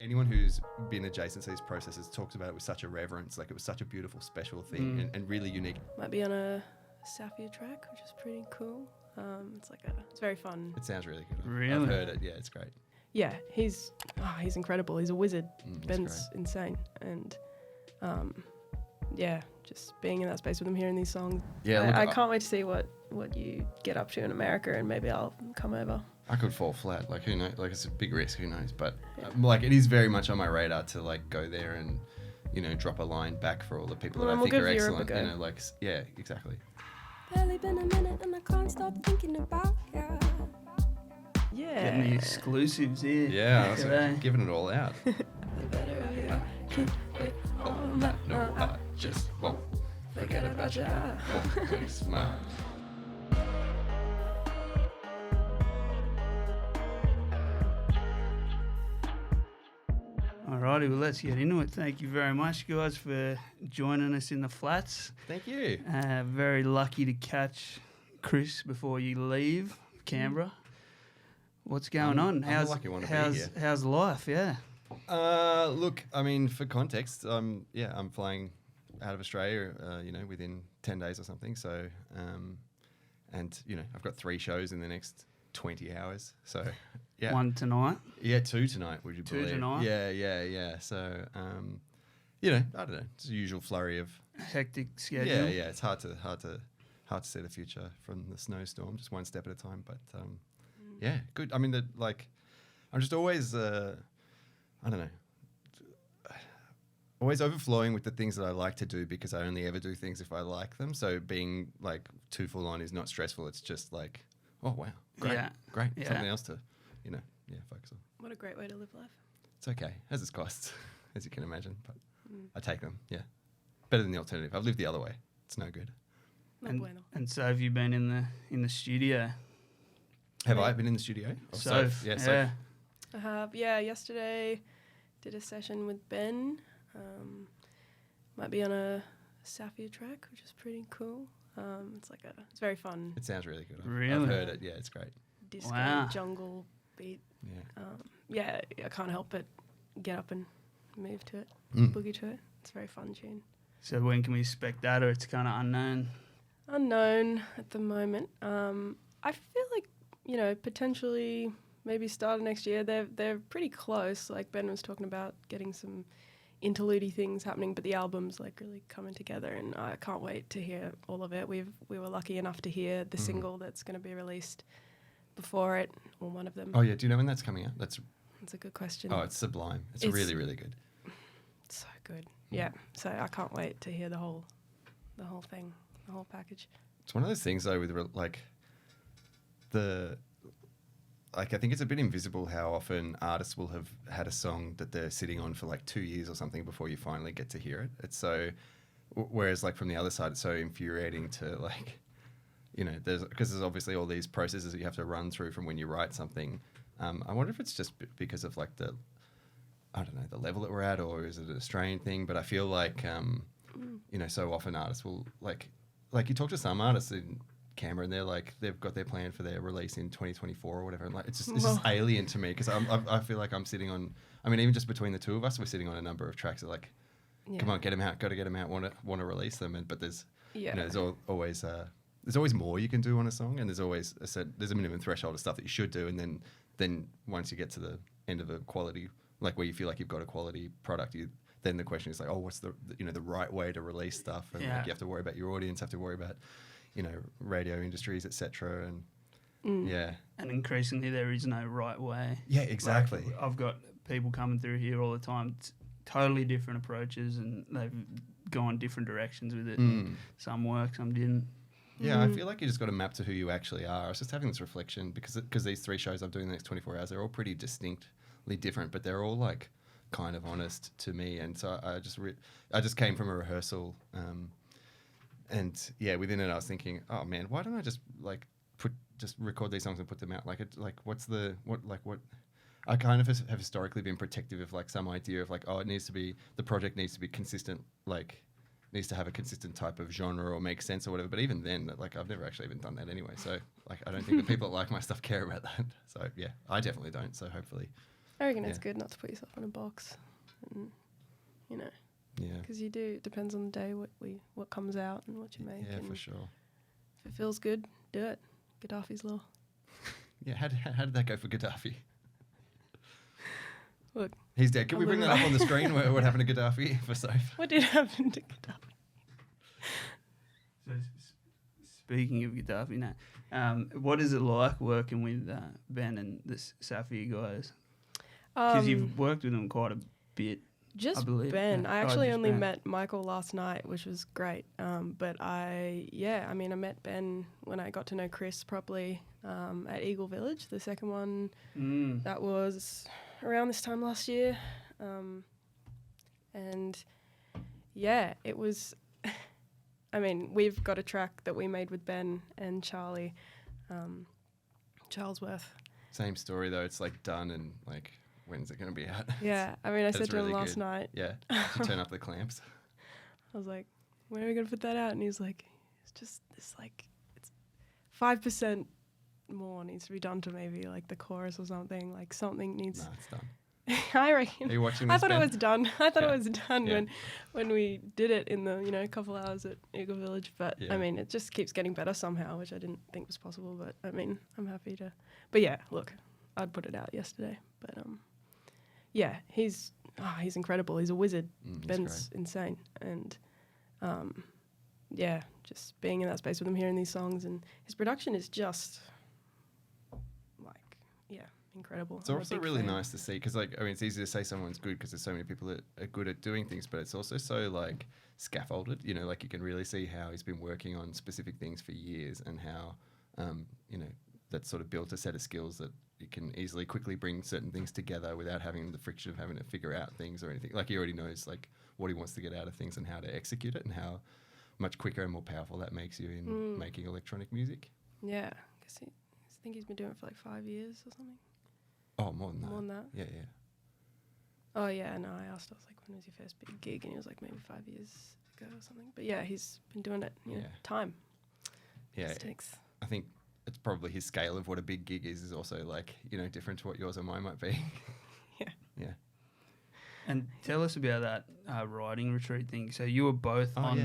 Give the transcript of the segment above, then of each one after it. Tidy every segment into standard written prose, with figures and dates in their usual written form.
Anyone who's been adjacent to these processes talks about it with such a reverence, like it was such a beautiful, special thing and really unique. Might be on a SAFIA track, which is pretty cool. It's very fun. It sounds really good. Really? I've heard it. Yeah, it's great. Yeah, he's incredible. He's a wizard. Ben's great. insane, and just being in that space with him, hearing these songs. Yeah, look, I can't wait to see what you get up to in America, and maybe I'll come over. I could fall flat. Like, who knows? Like, it's a big risk. Who knows? But like, it is very much on my radar to like go there and, you know, drop a line back for all the people that I think are excellent. You know, like, yeah, exactly. Barely been a minute and I can't stop thinking about you. Yeah. Getting the exclusives here. Yeah, I today. was giving it all out. No, I just won't forget about you. Won't be smart. Alrighty, well, let's get into it. Thank you very much, guys, for joining us in the flats. Thank you. Very lucky to catch Chris before you leave Canberra. What's going on? I'm the lucky one to be here. How's life? Yeah. Look, I mean, for context, I'm flying out of Australia, within 10 days or something. So, and, you know, I've got 3 shows in the next 20 hours. So, yeah. 1 tonight. Yeah, 2 tonight, would you believe? 2 tonight? Yeah. So, I don't know. It's the usual flurry of... Hectic schedule. Yeah. It's hard to see the future from the snowstorm, just one step at a time. But, yeah, good. I mean, I'm just always... I don't know, always overflowing with the things that I like to do because I only ever do things if I like them. So being like too full on is not stressful. It's just like, oh, wow, great. Yeah. Something else to, focus on. What a great way to live life. It's okay. Has its costs, as you can imagine, but I take them. Yeah. Better than the alternative. I've lived the other way. It's no good. And so have you been in the studio? Have I been in the studio? Soph. Soph. I have, yesterday did a session with Ben. Might be on a SAFIA track, which is pretty cool. It's very fun. It sounds really good. Really? I've heard it. Yeah, it's great. Disco jungle beat. Yeah. I can't help but get up and move to it, boogie to it. It's a very fun tune. So when can we expect that, or it's kind of unknown? Unknown at the moment. I feel like, potentially maybe start of next year. They're pretty close. Like Ben was talking about getting some interlude things happening, but the album's like really coming together, and I can't wait to hear all of it. We were lucky enough to hear the single that's going to be released before it, or one of them. Oh yeah, do you know when that's coming out? That's a good question. Oh, it's sublime. It's really, really good. So good. Yeah. So I can't wait to hear the whole thing, the whole package. It's one of those things though with I think it's a bit invisible how often artists will have had a song that they're sitting on for like 2 years or something before you finally get to hear it. It's so, whereas like from the other side, it's so infuriating to like, because there's obviously all these processes that you have to run through from when you write something. I wonder if it's just because of like the level that we're at, or is it an Australian thing? But I feel like, so often artists will like you talk to some artists in Canberra and they're like, they've got their plan for their release in 2024 or whatever, and like it's just alien to me because I feel like I'm sitting on, I mean, even just between the two of us, we're sitting on a number of tracks that like, come on, get them out, got to get them out, want to release them, but there's there's always more you can do on a song, and there's always there's a minimum threshold of stuff that you should do, and then once you get to the end of a quality, like where you feel like you've got a quality product, then the question is like, oh, what's the right way to release stuff, and like you have to worry about your audience, have to worry about radio industries, etc. And and increasingly there is no right way. Yeah, exactly. Like, I've got people coming through here all the time, totally different approaches, and they've gone different directions with it. Some work, some didn't. Yeah, I feel like you just got to map to who you actually are. I was just having this reflection because these 3 shows I'm doing in the next 24 hours, they're all pretty distinctly different, but they're all like kind of honest to me. And so I just came from a rehearsal. And yeah, within it, I was thinking, oh man, why don't I just record these songs and put them out? What? I kind of have historically been protective of like some idea of like, oh, the project needs to be consistent, like needs to have a consistent type of genre or make sense or whatever. But even then, like I've never actually even done that anyway. So like I don't think the people that like my stuff care about that. So yeah, I definitely don't. So hopefully I reckon it's Yeah. good not to put yourself in a box, and you know, Yeah. because you do. It depends on the day what comes out and what you make. Yeah, and for sure. if it feels good, do it. Gaddafi's law. Yeah, how did that go for Gaddafi? Look, He's dead. Can we bring that up on the screen? What happened to Gaddafi for Safe? what did happen to Gaddafi? So, speaking of Gaddafi now, what is it like working with Ben and the SAFIA guys? Because you've worked with them quite a bit. Just I believe. Ben. Yeah. I Oh, actually just only Ben. met Michael last night, which was great. But I met Ben when I got to know Chris properly at Eagle Village, the second one. That was around this time last year. And yeah, it was, I mean, we've got a track that we made with Ben and Charlie, Charlesworth. Same story though. It's like done and like when's it going to be out? Yeah, I mean, I said That's to him really last good. night, Yeah. To turn up the clamps. I was like, when are we going to put that out? And he's like, it's just this like, it's 5% more needs to be done to maybe like the chorus or something. Like something needs. Nah, it's done. I Are reckon. you watching I this, thought Ben? it was done. I thought Yeah. it was done Yeah. when we did it in the couple hours at Eagle Village. But Yeah. I mean, it just keeps getting better somehow, which I didn't think was possible. But I mean, I'm happy to. But yeah, look, I'd put it out yesterday. But yeah, he's incredible. He's a wizard. He's Ben's insane, and yeah, just being in that space with him, hearing these songs, and his production is just like incredible. It's I'm a also big really fan. nice to see because, like, I mean, it's easy to say someone's good because there's so many people that are good at doing things, but it's also so like scaffolded. You know, like you can really see how he's been working on specific things for years and how, that's sort of built a set of skills that you can easily quickly bring certain things together without having the friction of having to figure out things or anything. Like he already knows like what he wants to get out of things and how to execute it and how much quicker and more powerful that makes you in making electronic music. Yeah, I think he's been doing it for like 5 years or something. Oh, more than that. More than that. Yeah, yeah. Oh yeah, no, I asked. I was like, when was your first big gig? And he was like, maybe 5 years ago or something. But yeah, he's been doing it. You know, Yeah. time. Yeah, Just takes. I think it's probably his scale of what a big gig is also like, different to what yours or mine might be. Yeah. Yeah. And tell us about that writing retreat thing. So you were both on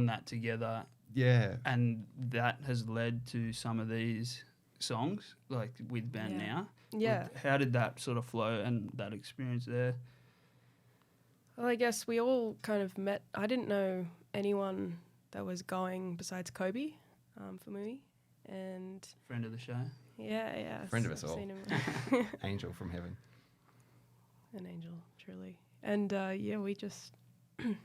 that together, Yeah. and that has led to some of these songs, like with Ben now. Yeah. How did that sort of flow and that experience there? Well, I guess we all kind of met. I didn't know anyone that was going besides Kobe for Mooney. And Friend of the show. yeah. Friend of I've us all. seen him. Angel from heaven. An angel, truly. And we just, I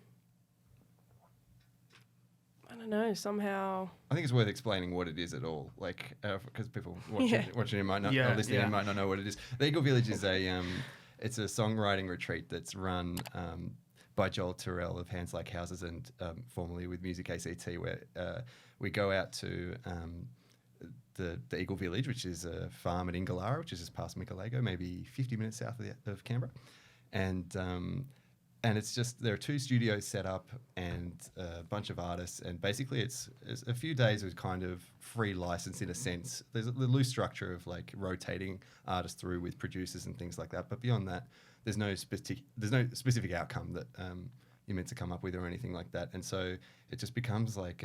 don't know, somehow. I think it's worth explaining what it is at all, like because people watching it might not, or listening might not know what it is. The Eagle Village is it's a songwriting retreat that's run by Joel Terrell of Hands Like Houses and formerly with Music ACT, where we go out to the Eagle Village, which is a farm at Ingalara, which is just past Mikalago, maybe 50 minutes south of Canberra, and it's just there are 2 studios set up and a bunch of artists, and basically it's a few days of kind of free license in a sense. There's the loose structure of like rotating artists through with producers and things like that, but beyond that, there's no specific outcome that you're meant to come up with or anything like that, and so it just becomes like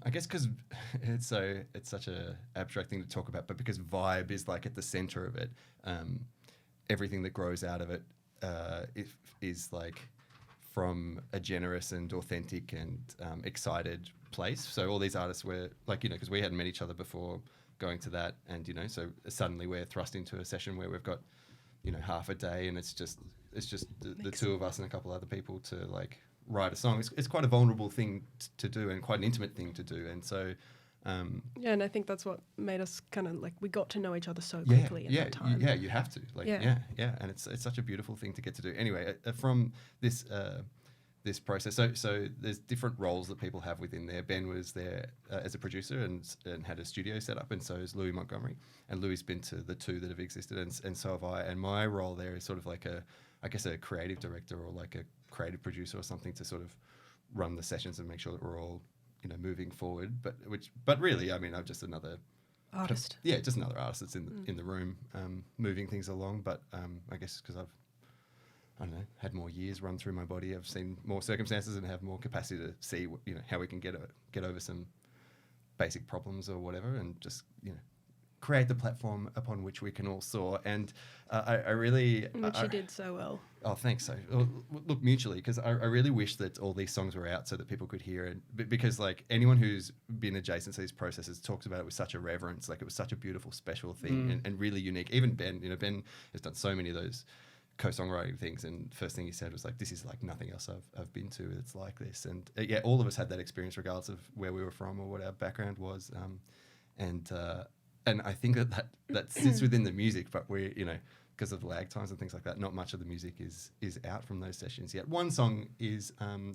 I guess because it's such a abstract thing to talk about, but because vibe is like at the center of it, everything that grows out of it is like from a generous and authentic and excited place. So all these artists were like, because we hadn't met each other before going to that, and so suddenly we're thrust into a session where we've got half a day, and it's just the 2 of us and a couple other people to like write a song. It's quite a vulnerable thing to do and quite an intimate thing to do, and so And I think that's what made us kind of like, we got to know each other so quickly at that time. You have to and it's such a beautiful thing to get to do. Anyway, from this this process, so there's different roles that people have within there. Ben was there as a producer and had a studio set up, and so is Louis Montgomery, and Louis been to the 2 that have existed, and so have I. And my role there is sort of like a creative director or like a creative producer or something to sort of run the sessions and make sure that we're all moving forward. But really, I mean, I'm just another artist. Yeah, just another artist that's in the room, moving things along. But I guess because I don't know, had more years run through my body, I've seen more circumstances and have more capacity to see how we can get over some basic problems or whatever, and just create the platform upon which we can all soar. And I really... Which you did so well. Oh, thanks. So, look, mutually, because I really wish that all these songs were out so that people could hear it. Because, like, anyone who's been adjacent to these processes talks about it with such a reverence. Like, it was such a beautiful, special thing and really unique. Even Ben, Ben has done so many of those co-songwriting things, and first thing he said was like, this is like nothing else I've been to that's like this. And yeah, all of us had that experience regardless of where we were from or what our background was. And I think that sits within the music, but we're, because of lag times and things like that, not much of the music is out from those sessions yet. One song is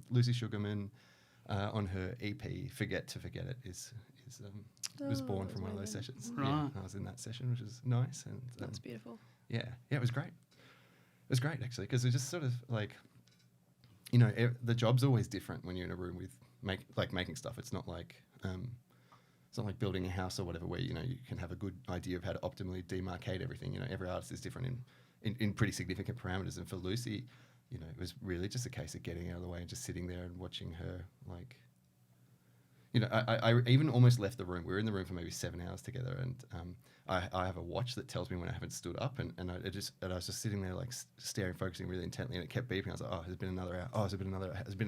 Lucy Sugerman on her EP, Forget to Forget It, was born from one of those sessions. Right. Yeah, I was in that session, which is nice. And That's beautiful. Yeah, it was great. It was great, actually, because it was just sort of like, the job's always different when you're in a room with making stuff. It's not like building a house or whatever, where you can have a good idea of how to optimally demarcate everything. Every artist is different in pretty significant parameters. And for Lucy, it was really just a case of getting out of the way and just sitting there and watching her. Like, I even almost left the room. We were in the room for maybe 7 hours together, and I have a watch that tells me when I haven't stood up, and I was just sitting there like staring, focusing really intently, and it kept beeping. I was like, oh, there's been another hour. Oh, there's been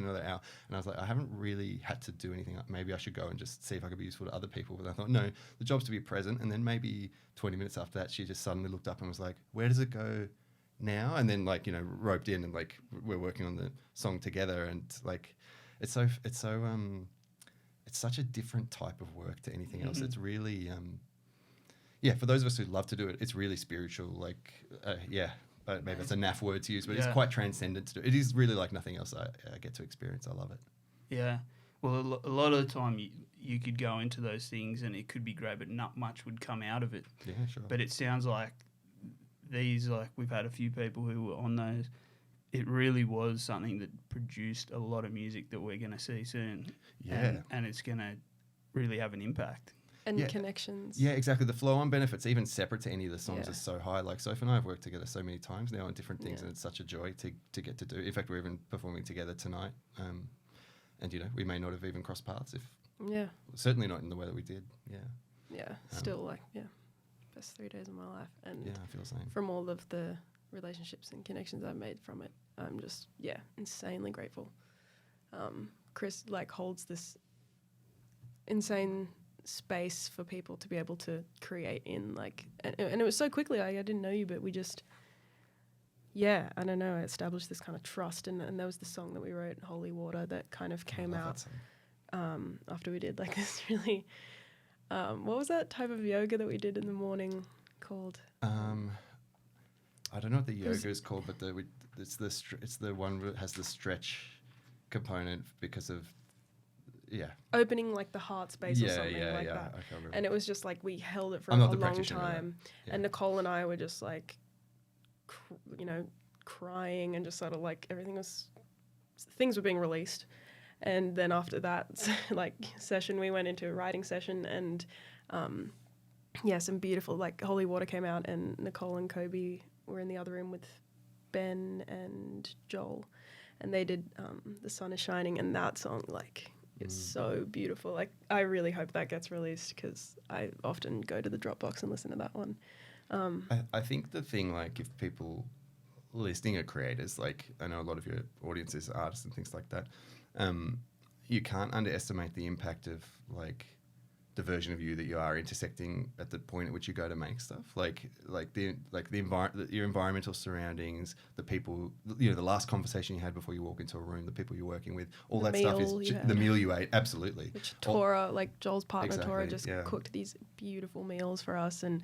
another hour. And I was like, I haven't really had to do anything. Maybe I should go and just see if I could be useful to other people. But I thought, no, the job's to be present. And then maybe 20 minutes after that, she just suddenly looked up and was like, where does it go now? And then roped in, and like we're working on the song together, and like it's such a different type of work to anything else. It's really for those of us who love to do it, it's really spiritual. Like, maybe that's a naff word to use, but it's quite transcendent to do. It is really like nothing else I get to experience. I love it. Yeah. Well, a lot of the time you could go into those things and it could be great, but not much would come out of it. Yeah, sure. But it sounds like we've had a few people who were on those. It really was something that produced a lot of music that we're going to see soon. Yeah. And it's going to really have an impact. And connections. Yeah, exactly. The flow-on benefits, even separate to any of the songs, are so high. Like, Soph and I have worked together so many times now on different things, and it's such a joy to get to do. In fact, we're even performing together tonight. And, we may not have even crossed paths if... Yeah. Certainly not in the way that we did. Yeah. Yeah. Still, best 3 days of my life. And yeah, I feel the same. From all of the relationships and connections I've made from it, I'm just, insanely grateful. Chris, holds this insane space for people to be able to create in, and it was so quickly. I didn't know you, but we just, I don't know, I established this kind of trust, and there was the song that we wrote, Holy Water, that kind of came out after we did this really, what was that type of yoga that we did in the morning called? I don't know what the yoga is called, but it's the one that has the stretch component because of opening the heart space or something that. I can't remember. And it was just we held it for a long time, and Nicole and I were just crying and just sort of things were being released. And then after that session, we went into a writing session, and some beautiful Holy Water came out, and Nicole and Kobe were in the other room with Ben and Joel, and they did The Sun Is Shining, and that song is so beautiful. I really hope that gets released, because I often go to the Dropbox and listen to that one. I think the thing, if people listening are creators, I know a lot of your audience is artists and things like that, you can't underestimate the impact of the version of you that you are intersecting at the point at which you go to make stuff, your environmental surroundings, the people, the last conversation you had before you walk into a room, the people you're working with, all that stuff is the meal you ate. Absolutely. Which Tora, Joel's partner, Tora, just cooked these beautiful meals for us, and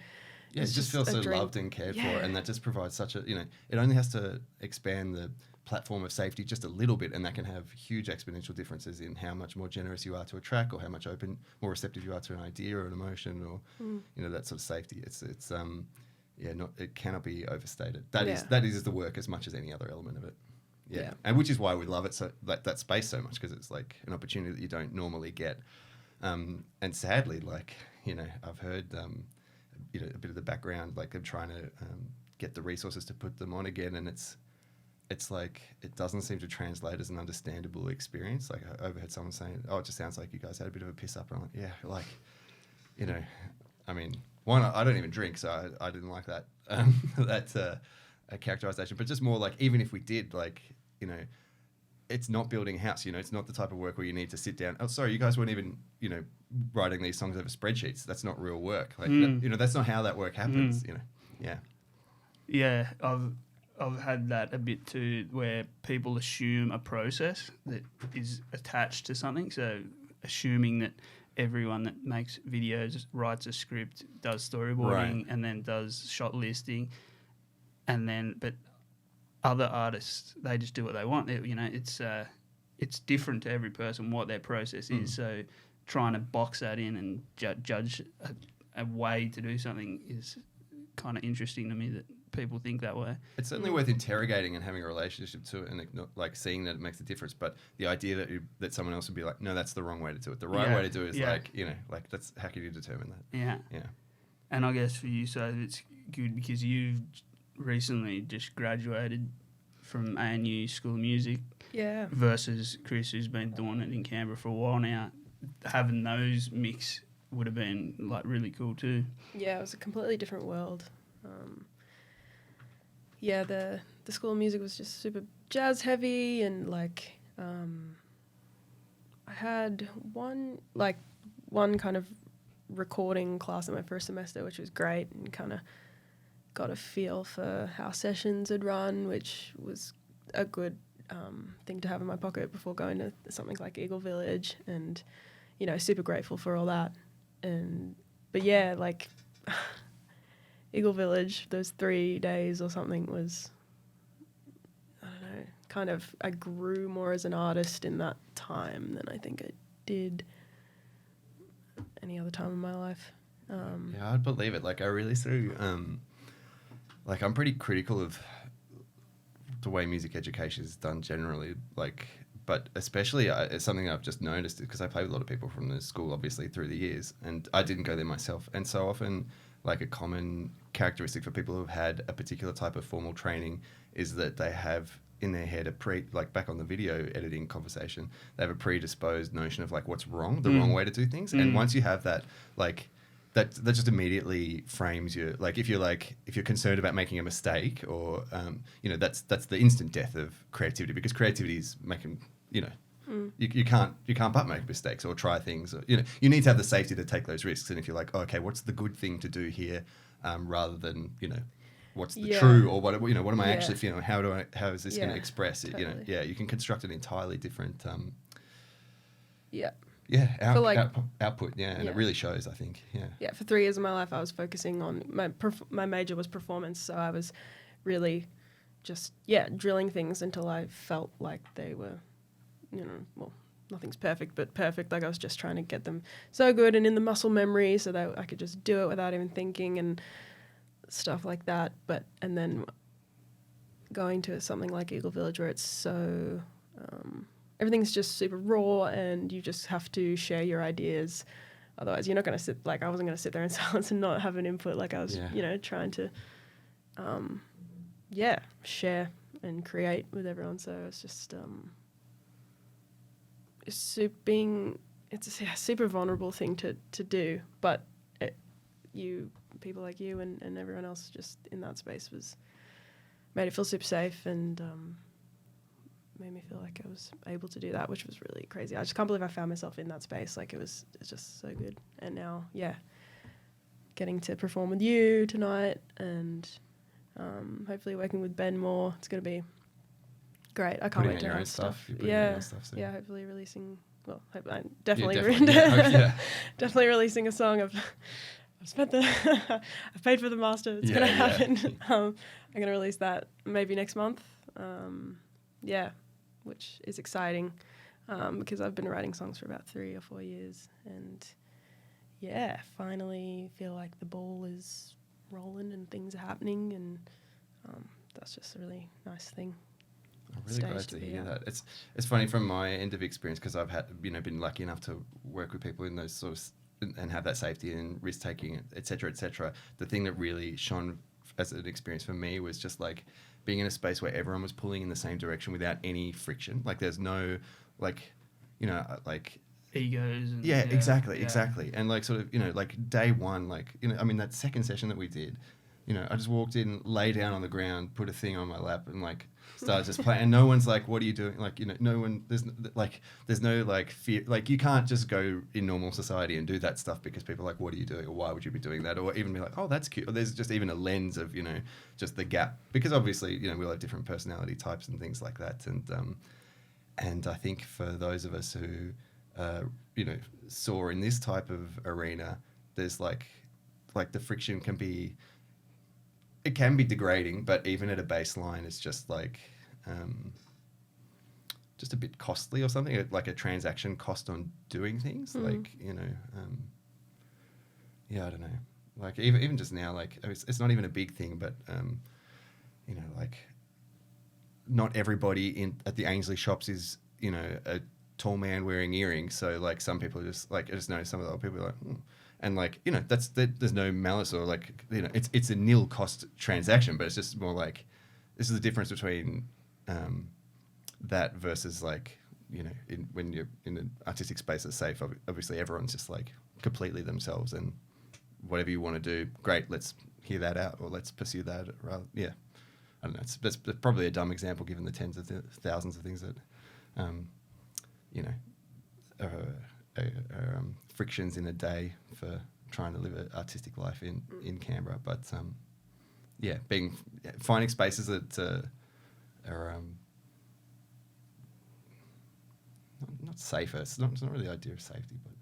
it just feels so loved and cared for, and that just provides such a, it only has to expand the platform of safety just a little bit, and that can have huge exponential differences in how much more generous you are to a track, or how much more receptive you are to an idea or an emotion, or that sort of safety. It cannot be overstated. That is the work as much as any other element of it. Yeah. And which is why we love it so that space so much, because it's an opportunity that you don't normally get. And sadly, I've heard a bit of the background, like they're trying to get the resources to put them on again, and it's like it doesn't seem to translate as an understandable experience. Like I overheard someone saying, "Oh, it just sounds like you guys had a bit of a piss up." And I'm like, "Yeah, like, I mean, one, I don't even drink, so I didn't like that a characterization. But just more like, even if we did, like, it's not building a house. It's not the type of work where you need to sit down. Oh, sorry, you guys weren't even, writing these songs over spreadsheets. That's not real work. Like, that's not how that work happens. Yeah. Yeah, I've had that a bit too, where people assume a process that is attached to something. So assuming that everyone that makes videos writes a script, does storyboarding, Right. and then does shot listing, but other artists, they just do what they want. It's different to every person what their process is. So trying to box that in and judge a way to do something is kind of interesting to me, that people think that way. It's certainly worth interrogating and having a relationship to it, and like seeing that it makes a difference. But the idea that someone else would be like, no, that's the wrong way to do it. The right way to do it is like that's, how can you determine that? Yeah. Yeah. And I guess for you, so it's good because you've recently just graduated from ANU School of Music. Yeah. Versus Chris, who's been doing it in Canberra for a while now. Having those mix would have been like really cool too. Yeah, it was a completely different world. The School of Music was just super jazz heavy, and like I had one kind of recording class in my first semester, which was great, and kind of got a feel for how sessions had run, which was a good thing to have in my pocket before going to something like Eagle Village, and super grateful for all that. But yeah, like Eagle Village, those 3 days or something was, I don't know, kind of, I grew more as an artist in that time than I think I did any other time in my life. Yeah, I'd believe it. Like, I really I'm pretty critical of the way music education is done generally, but especially it's something I've just noticed because I play with a lot of people from the school, obviously, through the years, and I didn't go there myself. And so often, like, a common characteristic for people who've had a particular type of formal training is that they have in their head back on the video editing conversation, they have a predisposed notion of like what's wrong, the wrong way to do things. And once you have that, like, that just immediately frames you. Like, if you're concerned about making a mistake, or that's the instant death of creativity, because creativity is making, you can't but make mistakes or try things. Or, you need to have the safety to take those risks. And if you're like, oh, okay, what's the good thing to do here, rather than what's the true, or what am I actually feeling? How is this going to express it? Totally. You can construct an entirely different output, and it really shows, I think. Yeah, for 3 years of my life, I was focusing on my major was performance, so I was really just drilling things until I felt like they were, nothing's perfect, but perfect. Like, I was just trying to get them so good and in the muscle memory so that I could just do it without even thinking and stuff like that. And then going to something like Eagle Village, where it's so everything's just super raw, and you just have to share your ideas. Otherwise, you're not going to sit, like, I wasn't going to sit there in silence and not have an input. Like, I was, trying to, share and create with everyone. So it's just, it's a super vulnerable thing to do. But people like you and everyone else just in that space made it feel super safe, and made me feel like I was able to do that, which was really crazy. I just can't believe I found myself in that space. Like, it's just so good. And now, getting to perform with you tonight, and hopefully working with Ben more. It's going to be great. I can't wait to have stuff. Hopefully releasing. Well, definitely releasing a song. I've paid for the master. It's going to happen. I'm going to release that maybe next month. Which is exciting, because I've been writing songs for about 3 or 4 years, and finally feel like the ball is rolling and things are happening, and that's just a really nice thing. I'm really glad to hear that. It's funny from my end of experience, because I've had been lucky enough to work with people in those sort of and have that safety and risk taking, et cetera, the thing that really shone as an experience for me was just like being in a space where everyone was pulling in the same direction without any friction. Like there's no like, you know, like egos. And, exactly. And like sort of, you know, like day one, like, you know, I mean, that second session that we did, you know, I just walked in, lay down on the ground, put a thing on my lap and like started just playing. And no one's like, what are you doing? Like, you know, no one, there's no like fear. Like you can't just go in normal society and do that stuff because people are like, what are you doing? Or why would you be doing that? Or even be like, oh, that's cute. Or there's just even a lens of, you know, just the gap. Because obviously, you know, we all have different personality types and things like that. And I think for those of us who, you know, saw in this type of arena, there's like the friction can be, it can be degrading, but even at a baseline, it's just like just a bit costly or something, like a transaction cost on doing things. Like, you know, I don't know. Like even just now, like it's not even a big thing, but you know, like not everybody at the Ainsley shops is, you know, a tall man wearing earrings. So like some people just like, I just know some of the old people are like, and like, you know, there's no malice or like, you know, it's a nil cost transaction, but it's just more like, this is the difference between that versus like, you know, when you're in an artistic space that's safe, obviously everyone's just like completely themselves and whatever you want to do, great, let's hear that out or let's pursue that. Rather, yeah, I don't know. That's probably a dumb example given the tens of thousands of things that, you know, are frictions in a day for trying to live an artistic life in Canberra. But yeah, finding spaces that are not safer. It's not really the idea of safety, but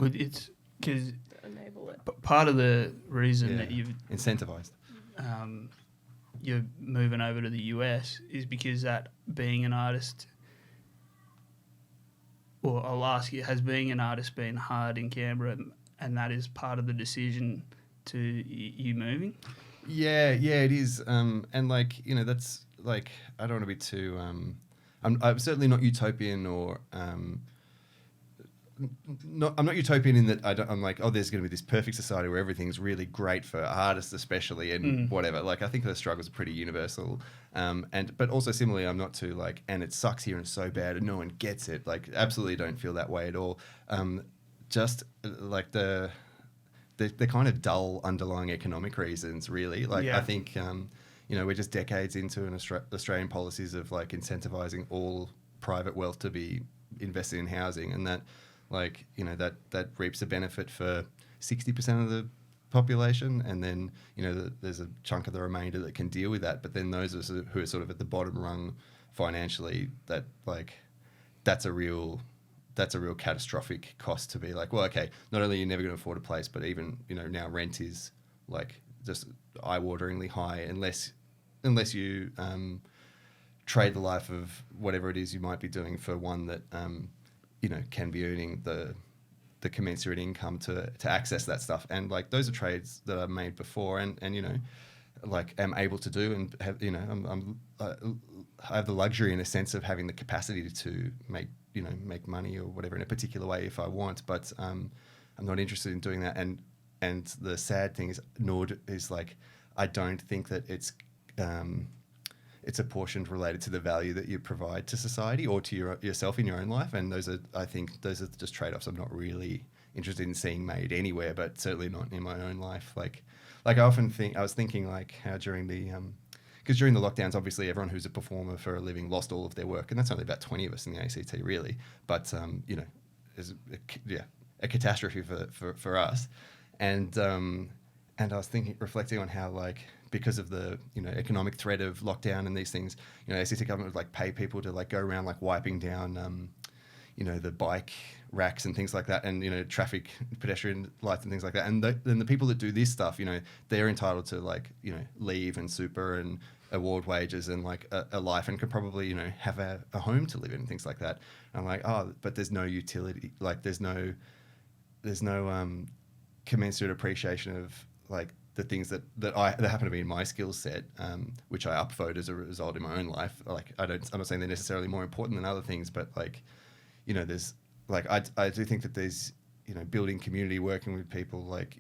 well, it's because enable it. Part of the reason that you've incentivized, you're moving over to the US is because that being an artist. Or I'll ask you, has being an artist been hard in Canberra, and that is part of the decision to you moving? Yeah, it is. And like, you know, that's like, I don't want to be too. I'm certainly not utopian or. I'm not utopian in that I'm like, oh, there's going to be this perfect society where everything's really great for artists, especially, and whatever. Like, I think the struggles are pretty universal. But also similarly, I'm not too like, and it sucks here and it's so bad and no one gets it. Like, absolutely don't feel that way at all. Just like the kind of dull underlying economic reasons, really. Like, I think, you know, we're just decades into an Australian policies of like incentivizing all private wealth to be invested in housing, and that. Like, you know, that reaps a benefit for 60% of the population, and then, you know, there's a chunk of the remainder that can deal with that. But then those who are sort of at the bottom rung financially, that like that's a real catastrophic cost to be like, well, okay, not only are you never going to afford a place, but even, you know, now rent is like just eye-wateringly high unless you trade the life of whatever it is you might be doing for one that you know, can be earning the commensurate income to access that stuff. And like, those are trades that I've made before and you know, like am able to do and have, you know, I have the luxury in a sense of having the capacity to make money or whatever in a particular way if I want, but I'm not interested in doing that. And the sad thing is like, I don't think that it's apportioned related to the value that you provide to society or to yourself in your own life. And I think those are just trade-offs I'm not really interested in seeing made anywhere, but certainly not in my own life. Like I often think, I was thinking like how during because during the lockdowns, obviously everyone who's a performer for a living lost all of their work. And that's only about 20 of us in the ACT really. But, you know, it's a catastrophe for us. And I was reflecting on how like, because of the, you know, economic threat of lockdown and these things, you know, ACT government would like pay people to like go around like wiping down, you know, the bike racks and things like that, and, you know, traffic pedestrian lights and things like that. And then the people that do this stuff, you know, they're entitled to like, you know, leave and super and award wages and like a life, and could probably, you know, have a home to live in and things like that. And I'm like, oh, but there's no utility, like there's no commensurate appreciation of like the things that happen to be in my skill set, which I upvote as a result in my own life. Like I'm not saying they're necessarily more important than other things, but like, you know, there's like I do think that there's, building community, working with people, like,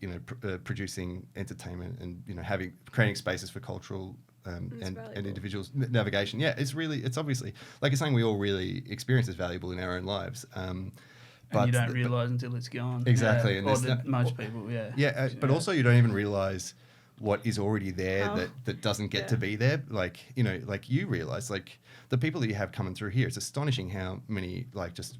producing entertainment and, creating spaces for cultural and individuals navigation. Yeah, it's obviously, like, it's something we all really experience as valuable in our own lives. But you don't realise until it's gone. Exactly. Yeah. And most people, yeah. Yeah, but also you don't even realise what is already there that doesn't get to be there. Like, like you realise, like, the people that you have coming through here, it's astonishing how many, like, just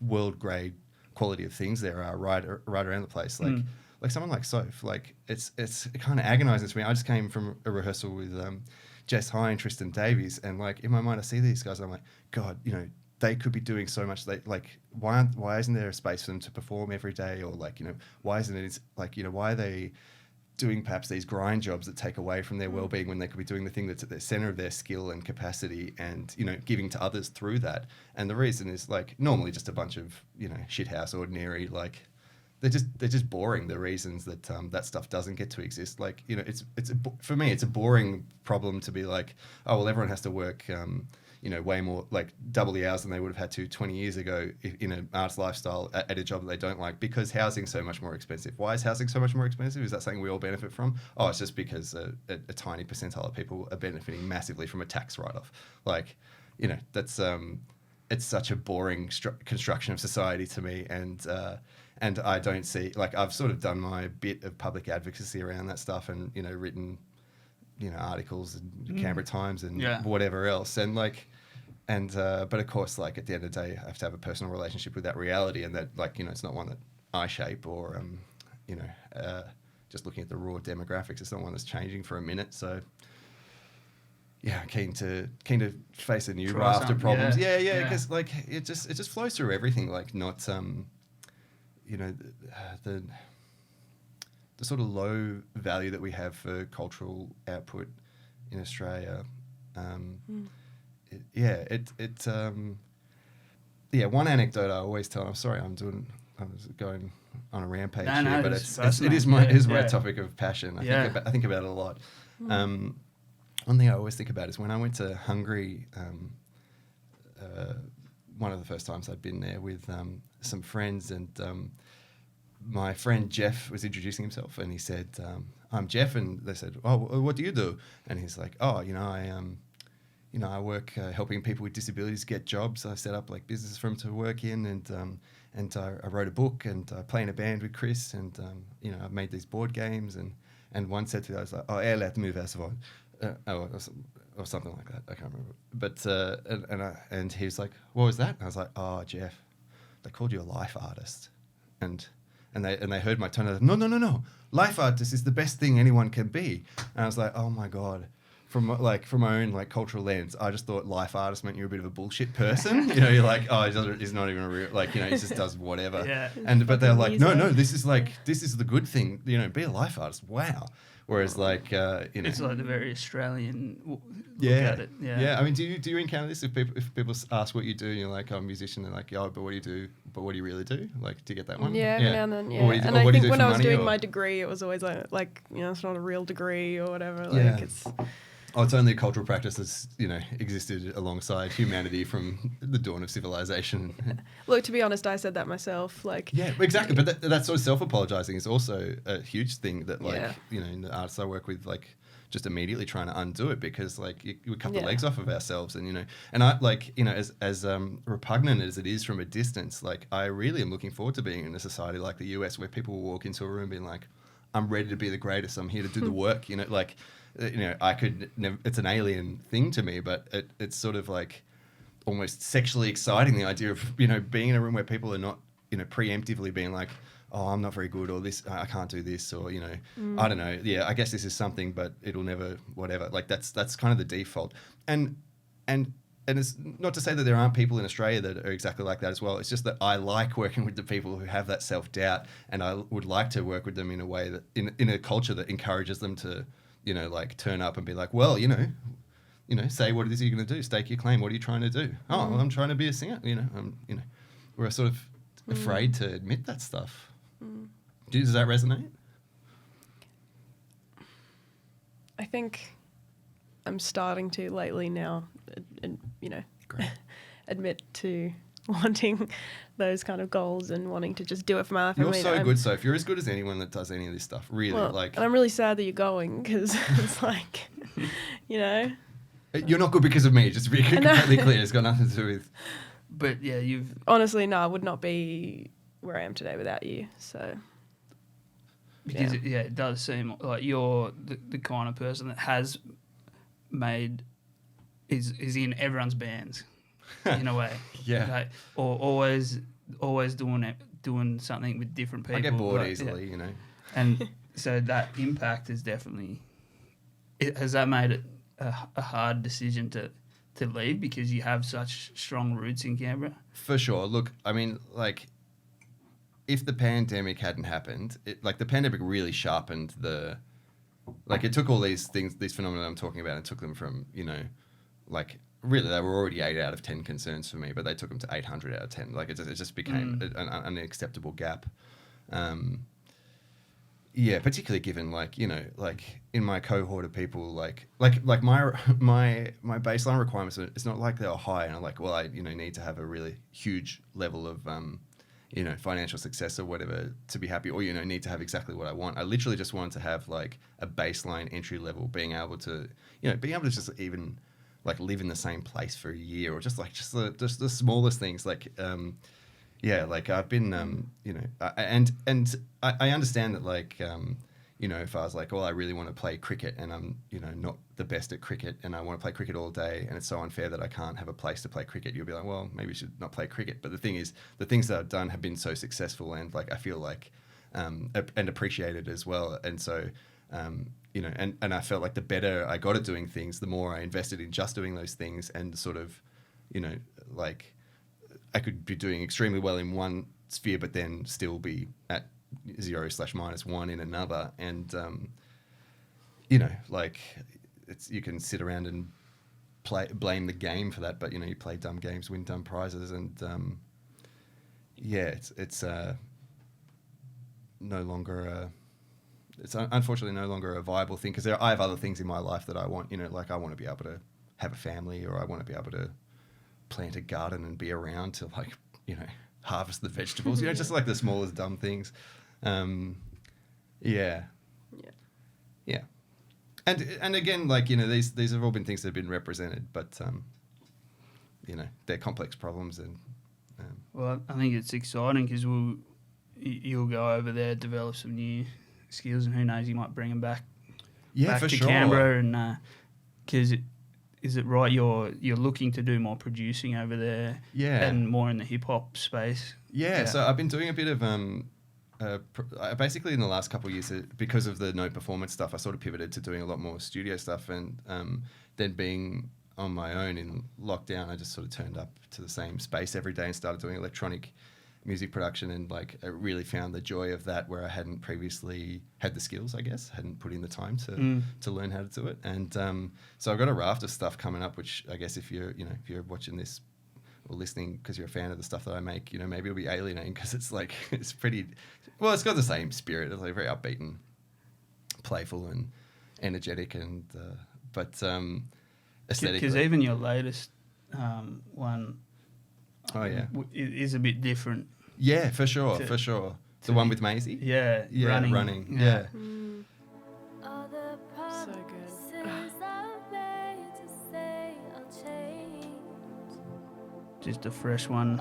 world grade quality of things there are right around the place. Like someone like Soph, like, it's kind of agonising to me. I just came from a rehearsal with Jess High and Tristan Davies, and, like, in my mind I see these guys and I'm like, God, they could be doing so much. Why isn't there a space for them to perform every day? Or, like, why isn't it, like, why are they doing perhaps these grind jobs that take away from their well-being when they could be doing the thing that's at the center of their skill and capacity and, giving to others through that? And the reason is, like, normally just a bunch of, shithouse ordinary, like, they're just boring, the reasons that that stuff doesn't get to exist. Like, for me, it's a boring problem to be like, oh, well, everyone has to work, way more, like, double the hours than they would have had to 20 years ago in an arts lifestyle at a job that they don't like, because housing's so much more expensive. Why is housing so much more expensive? Is that something we all benefit from? Oh, it's just because a tiny percentile of people are benefiting massively from a tax write-off. Like, that's it's such a boring construction of society to me, and I don't see, like, I've sort of done my bit of public advocacy around that stuff and, written, articles in Canberra Times and whatever else. And, like, but of course, like, at the end of the day, I have to have a personal relationship with that reality, and that, like, it's not one that I shape or, just looking at the raw demographics, it's not one that's changing for a minute. So, yeah, keen to face a new raft of problems. Yeah, because, like, it just flows through everything, like, not, the sort of low value that we have for cultural output in Australia. One anecdote I always tell, I'm sorry, I was going on a rampage here, but it is my topic of passion. I think about it a lot. One thing I always think about is when I went to Hungary, one of the first times I'd been there with some friends, and my friend Jeff was introducing himself, and he said, I'm Jeff, and they said, oh, what do you do? And he's like, oh, I work helping people with disabilities get jobs. I set up, like, businesses for them to work in, and I wrote a book, and I play in a band with Chris, and I've made these board games, and one said to me, I was like, oh, laat me varsågod, or something like that. I can't remember. But and he was like, what was that? And I was like, oh, Jeff, they called you a life artist, and they heard my tone. No, life artist is the best thing anyone can be. And I was like, oh my God. From my own, like, cultural lens, I just thought life artist meant you're a bit of a bullshit person. You're like, oh, he's not even a real, like, he just does whatever. Yeah. But they're like, no, this is the good thing. Be a life artist. Wow. Whereas, like, it's like the very Australian look at it. Yeah. I mean, do you encounter this if people ask what you do, and you're like, I'm a musician, they're like, oh, but what do you do? But what do you really do? Like, to get that one? Yeah, every now and then. Yeah. And I think when I was doing my degree, it was always like, it's not a real degree or whatever. Like, it's. Oh, it's only a cultural practice that's, existed alongside humanity from the dawn of civilization. Look, to be honest, I said that myself. Like, yeah, exactly. But that sort of self-apologizing is also a huge thing that, like, in the artists I work with, like, just immediately trying to undo it, because, like, we cut the legs off of ourselves, and and I, like, as repugnant as it is from a distance, like, I really am looking forward to being in a society like the US where people will walk into a room being like, I'm ready to be the greatest. I'm here to do the work. Like. I could never, it's an alien thing to me, but it's sort of like almost sexually exciting, the idea of, being in a room where people are not, preemptively being like, oh, I'm not very good, or this, I can't do this, or, I don't know. Yeah, I guess this is something, but it'll never, whatever. Like, that's kind of the default. And it's not to say that there aren't people in Australia that are exactly like that as well. It's just that I like working with the people who have that self-doubt, and I would like to work with them in a way that, in a culture that encourages them to, like, turn up and be like, well, say what it is you're going to do, stake your claim. What are you trying to do? Oh, well, I'm trying to be a singer. We're sort of afraid to admit that stuff. Does that resonate? I think I'm starting to lately now, Great. Admit to wanting those kind of goals and wanting to just do it for my life. You're so good, Soph. You're as good as anyone that does any of this stuff. Really, and I'm really sad that you're going because it's like, you know. You're not good because of me. Just to be completely clear, it's got nothing to do with. But yeah, you've honestly, no, I would not be where I am today without you. So. Because it does seem like you're the kind of person that has made is in everyone's bands in a way. Yeah. Like, or always doing something with different people. I get bored easily, you know. And so that impact is definitely. Has that made it a hard decision to leave because you have such strong roots in Canberra? For sure. Look, I mean, like, if the pandemic hadn't happened, the pandemic really sharpened it took all these things, these phenomena I'm talking about, and took them from, you know, like, really, they were already 8 out of 10 concerns for me, but they took them to 800 out of 10. Like, it just became an unacceptable gap. Yeah, particularly given, like, you know, like in my cohort of people, like my baseline requirements, it's not like they were high and I'm like, well, I, you know, need to have a really huge level of, you know, financial success or whatever to be happy, or, you know, need to have exactly what I want. I literally just wanted to have like a baseline entry level, being able to just even like live in the same place for a year, or just the smallest things, like, yeah, like I've been, you know, and I understand that, like, you know, if I was like, well, I really want to play cricket and I'm, you know, not the best at cricket and I want to play cricket all day and it's so unfair that I can't have a place to play cricket, you'll be like, well, maybe you should not play cricket. But the thing is, the things that I've done have been so successful and, like, I feel like, and appreciated as well. And so, you know, and I felt like the better I got at doing things, the more I invested in just doing those things, and sort of, you know, like, I could be doing extremely well in one sphere, but then still be at 0/-1 in another. And, you know, like, you can sit around and blame the game for that, but, you know, you play dumb games, win dumb prizes. And, yeah, it's no longer it's unfortunately no longer a viable thing, because I have other things in my life that I want, you know, like I want to be able to have a family, or I want to be able to plant a garden and be around to, like, you know, harvest the vegetables, you know, just like the smallest dumb things. Yeah. And again, like, you know, these have all been things that have been represented, but you know, they're complex problems. And well, I think it's exciting because you'll go over there, develop some new skills, and who knows, you might bring them back for to sure. Canberra, and because is it right? You're looking to do more producing over there, and more in the hip hop space. Yeah. So I've been doing a bit of basically in the last couple of years, because of the no performance stuff, I sort of pivoted to doing a lot more studio stuff, and then being on my own in lockdown, I just sort of turned up to the same space every day and started doing electronic music production, and, like, I really found the joy of that, where I hadn't previously had the skills, I guess, hadn't put in the time to learn how to do it. And so I've got a raft of stuff coming up, which I guess if you're watching this or listening because you're a fan of the stuff that I make, you know, maybe it'll be alienating, because it's like, it's pretty, well, it's got the same spirit. It's like very upbeat and playful and energetic, and but aesthetically, because even your latest one, is a bit different. Yeah, for sure. The one with Maisie. Yeah, running. Yeah. So good. Just a fresh one.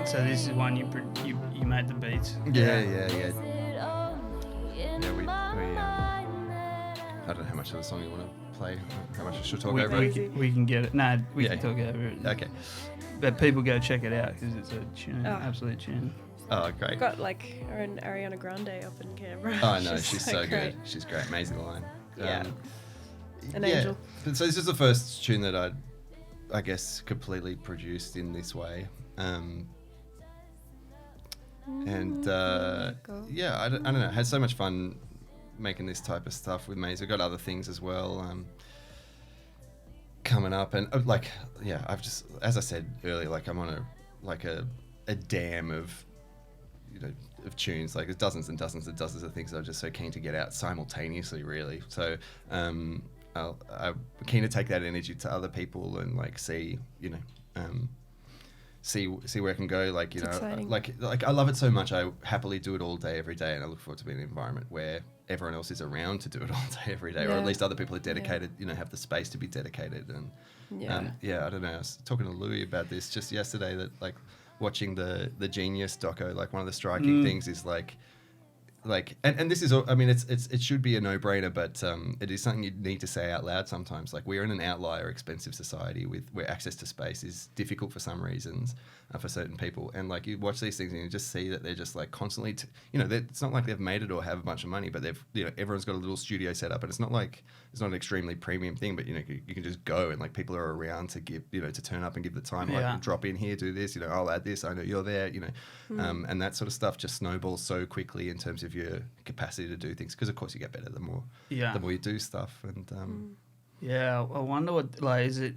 So this is one you made the beats. Yeah. We I don't know how much of the song you want to play. How much I should talk over it. We can get it. No, we can talk over it. Okay. But people go check it out because it's a tune, absolute tune. Oh, great. We've got, like, our own Ariana Grande up in Canberra. Oh, no, she's so good. She's great. Amazing line. An angel. So this is the first tune that I guess, completely produced in this way. And yeah, I don't know. Had so much fun making this type of stuff with Maze. We've got other things as well coming up, and I've just, as I said earlier, like I'm on a dam of tunes. Like there's dozens and dozens and dozens of things that I'm just so keen to get out simultaneously, really. So I'm keen to take that energy to other people and like see where it can go. Like, like I love it so much. I happily do it all day, every day, and I look forward to being in an environment where everyone else is around to do it all day, every day, or at least other people are dedicated. Have the space to be dedicated. And I don't know. I was talking to Louis about this just yesterday. That like watching the Genius doco. Like one of the striking things is and this is, I mean, it should be a no-brainer, but it is something you need to say out loud sometimes. Like we're in an outlier, expensive society where access to space is difficult for some reasons for certain people. And like you watch these things and you just see that they're just like constantly, it's not like they've made it or have a bunch of money, but they've, everyone's got a little studio set up, and it's not like it's not an extremely premium thing, but you can just go and like people are around to give, to turn up and give the time, like drop in here, do this, I'll add this, I know you're there, and that sort of stuff just snowballs so quickly in terms of your capacity to do things, because of course you get better the more you do stuff. And I wonder what, like, is it,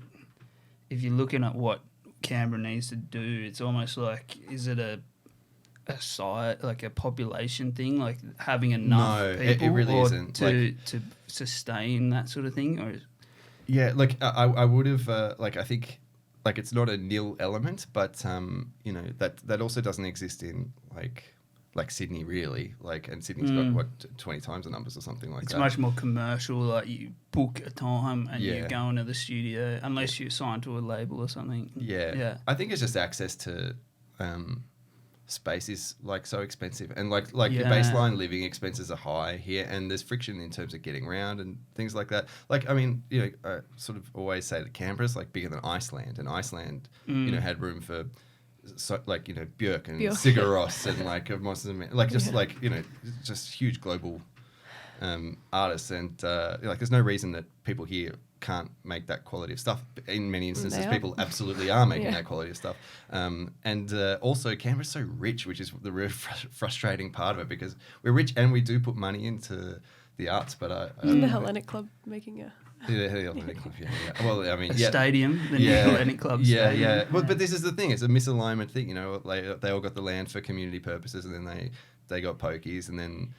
if you're looking at what Canberra needs to do, it's almost like, is it a site, like a population thing, like having enough people it really isn't to sustain that sort of thing? Or I would have I think like it's not a nil element, but that also doesn't exist in like Sydney, really. Like, and Sydney's got 20 times the numbers or something like that. It's much more commercial. Like you book a time and you go into the studio, unless you're signed to a label or something. Yeah. I think it's just access to space is like so expensive, and like the baseline living expenses are high here, and there's friction in terms of getting around and things like that. Like, I mean, I sort of always say that Canberra's like bigger than Iceland, and Iceland, had room for Björk and Sigur Rós and like Monsters and Men, like just just huge global artists, and there's no reason that people here can't make that quality of stuff. In many instances, people absolutely are making that quality of stuff. And also, Canberra's so rich, which is the real frustrating part of it, because we're rich and we do put money into the arts. But the Hellenic Club making a... the Hellenic Club, Well, I mean, stadium, the new Hellenic Club stadium. Yeah. Well, but this is the thing. It's a misalignment thing, They all got the land for community purposes, and then they got pokies, and then,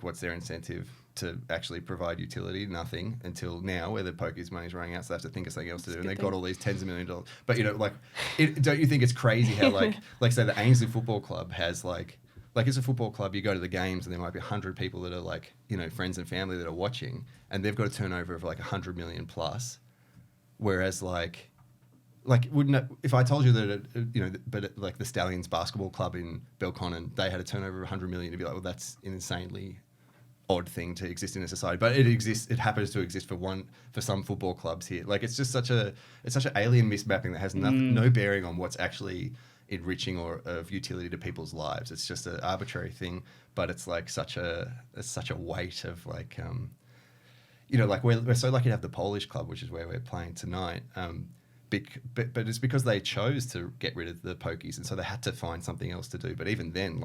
what's their incentive to actually provide utility? Nothing, until now, where the pokies money's running out, so they have to think of something else to do, and they've got all these tens of $millions. But don't you think it's crazy how like say the Ainsley Football Club has like it's a football club, you go to the games and there might be 100 people that are friends and family that are watching, and they've got a turnover of like 100 million plus, whereas wouldn't it, if I told you that like the Stallions basketball club in Belconnen, they had a turnover of 100 million, you'd be like, well, that's an insanely odd thing to exist in a society, but it exists. It happens to exist for some football clubs here. Like it's such an alien mismapping that has no bearing on what's actually enriching or of utility to people's lives. It's just an arbitrary thing, but it's like such a weight of like we're so lucky to have the Polish club, which is where we're playing tonight. But it's because they chose to get rid of the pokies, and so they had to find something else to do. But even then,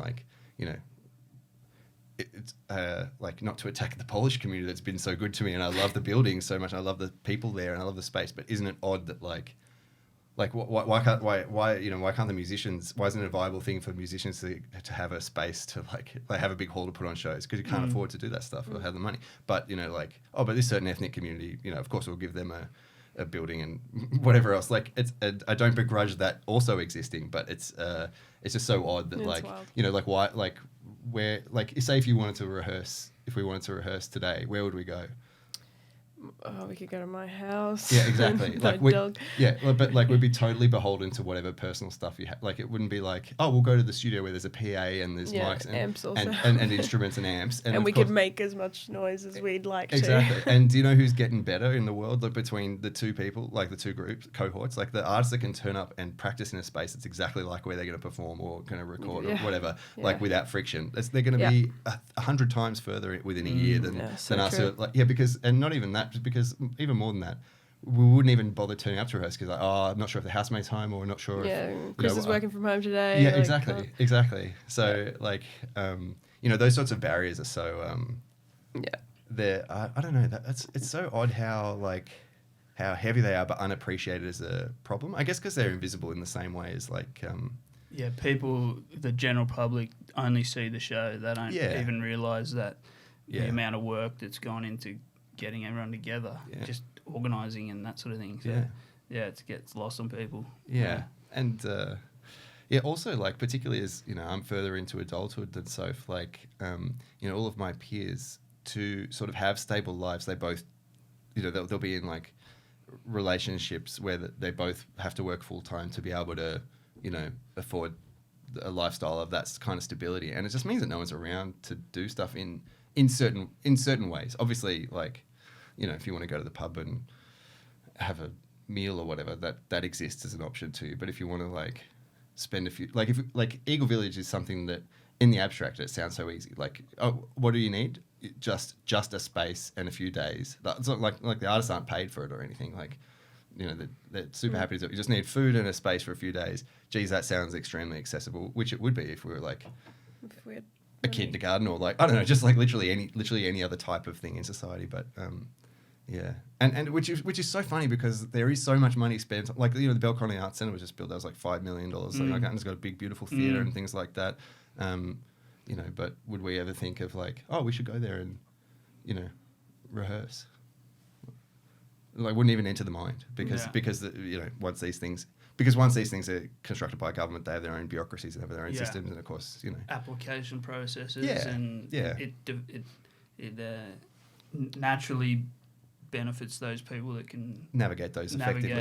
it's not to attack the Polish community that's been so good to me, and I love the building so much, and I love the people there, and I love the space. But isn't it odd that why can't the musicians? Why isn't it a viable thing for musicians to have a space to have a big hall to put on shows, because you can't afford to do that stuff or have the money. But but this certain ethnic community, of course we'll give them a building and whatever else. I don't begrudge that also existing, but it's just so odd that why where say if we wanted to rehearse today, where would we go? Oh, we could go to my house. Yeah, exactly. Dog. Yeah, but we'd be totally beholden to whatever personal stuff you have. It wouldn't be we'll go to the studio where there's a PA and there's mics and amps also. and instruments and amps. And we could make as much noise as we'd like exactly. to. And do you know who's getting better in the world? Between the two people, the two cohorts, the artists that can turn up and practice in a space that's exactly like where they're going to perform or going to record or whatever, without friction. They're going to be 100 times further within a year than us. Because, and not even that, just because even more than that, we wouldn't even bother turning up to rehearse because like, I'm not sure if the housemate's home or not sure Yeah, if Chris is working from home today. Yeah, like, exactly. So like those sorts of barriers are so I don't know, it's so odd how heavy they are but unappreciated as a problem. I guess because they're invisible in the same way as like people, the general public only see the show. They don't even realise that the amount of work that's gone into getting everyone together, just organising and that sort of thing. So, it gets lost on people. Yeah. And also like particularly as I'm further into adulthood than Soph, like all of my peers to sort of have stable lives, they both they'll be in like relationships where they both have to work full time to be able to afford a lifestyle of that kind of stability, and it just means that no one's around to do stuff in certain ways. Obviously, like if you want to go to the pub and have a meal or whatever, that exists as an option too. But if you want to like spend a few, like Eagle Village is something that in the abstract it sounds so easy. Like, oh, what do you need? Just a space and a few days. It's not like the artists aren't paid for it or anything. Like, they're super happy to do it. You just need food and a space for a few days. Geez, that sounds extremely accessible, which it would be if we were like a kindergarten or like, I don't know, just like literally any other type of thing in society. But and which is so funny because there is so much money spent. Like the Belcronie Arts Centre was just built. That was like $5 million. Like, it's got a big beautiful theatre and things like that. But would we ever think of like, oh, we should go there and rehearse? Like, wouldn't even enter the mind because once these things are constructed by a government, they have their own bureaucracies and have their own systems, and of course application processes and it naturally benefits those people that can navigate those effectively.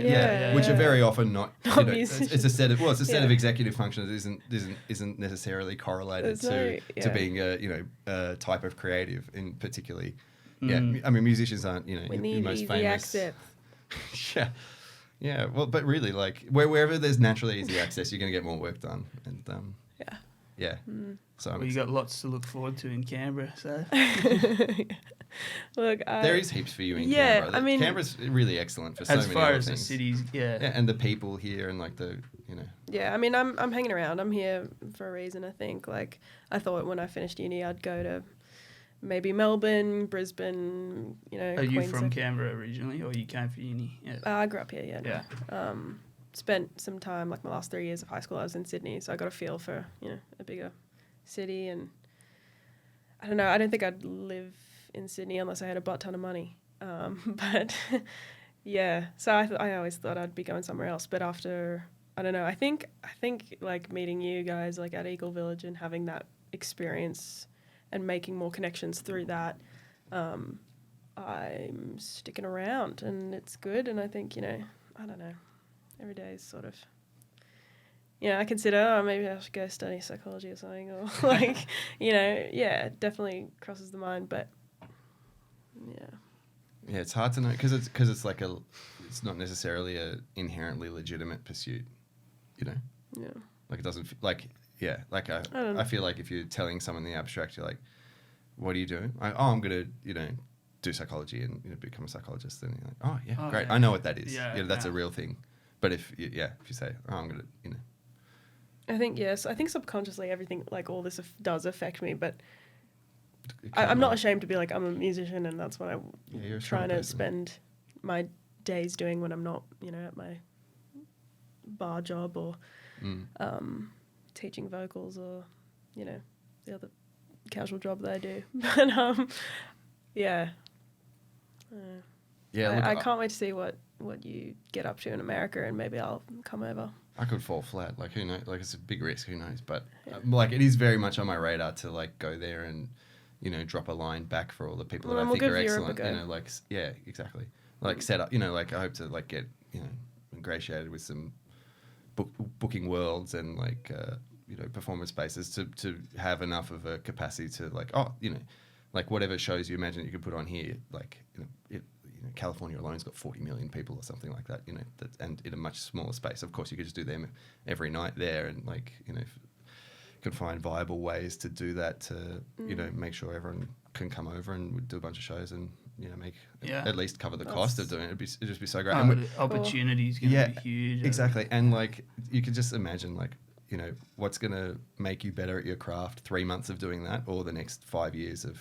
Which are very often not. It's a set of of executive functions that isn't necessarily correlated to being a type of creative in particularly. Yeah, I mean musicians aren't we need most easy famous. access. Yeah. Well, but really, like wherever there's naturally easy access, you're going to get more work done. And so you got lots to look forward to in Canberra. So look, there is heaps for you in Canberra. I mean, Canberra's really excellent for so many as far other as things. the cities, and the people here and like the Yeah, I mean, I'm hanging around. I'm here for a reason. I think. Like, I thought when I finished uni, I'd go to maybe Melbourne, Brisbane. Are you from Canberra originally, or you came for uni? Yeah. I grew up here. Yeah. Spent some time, like my last 3 years of high school, I was in Sydney, so I got a feel for a bigger city, and I don't know. I don't think I'd live in Sydney unless I had a butt ton of money. But yeah, so I always thought I'd be going somewhere else. But after, I don't know. I think like meeting you guys like at Eagle Village and having that experience and making more connections through that, I'm sticking around and it's good. And I think I don't know. Every day is sort of. I consider maybe I should go study psychology or something, or like, definitely crosses the mind, but yeah, it's hard to know because it's like it's not necessarily a inherently legitimate pursuit, like it doesn't I feel like if you're telling someone in the abstract, you're like, what are you doing? I'm gonna do psychology and become a psychologist, then you're like, great, I know what that is. That's a real thing. But if you say, I'm gonna I think yes. I think subconsciously everything, like all this does affect me, but I'm not ashamed to be like, I'm a musician and that's what I'm trying to spend my days doing when I'm not, at my bar job or teaching vocals or, the other casual job that I do. But I can't wait to see what you get up to in America, and maybe I'll come over. I could fall flat. Like, who knows? Like, it's a big risk. Who knows? But like, it is very much on my radar to like go there and drop a line back for all the people that I think are excellent. Exactly. Like set up. Like I hope to like get ingratiated with some booking worlds and like performance spaces to have enough of a capacity to like like whatever shows you imagine you could put on here, like California alone's got 40 million people or something like that, and in a much smaller space. Of course, you could just do them every night there, and like can find viable ways to do that to make sure everyone can come over and do a bunch of shows, and make Yeah. at least cover the cost of doing it. It'd just be so great. Oh, And the opportunity's going to be huge. exactly. And like you could just imagine like, what's going to make you better at your craft, 3 months of doing that or the next 5 years of,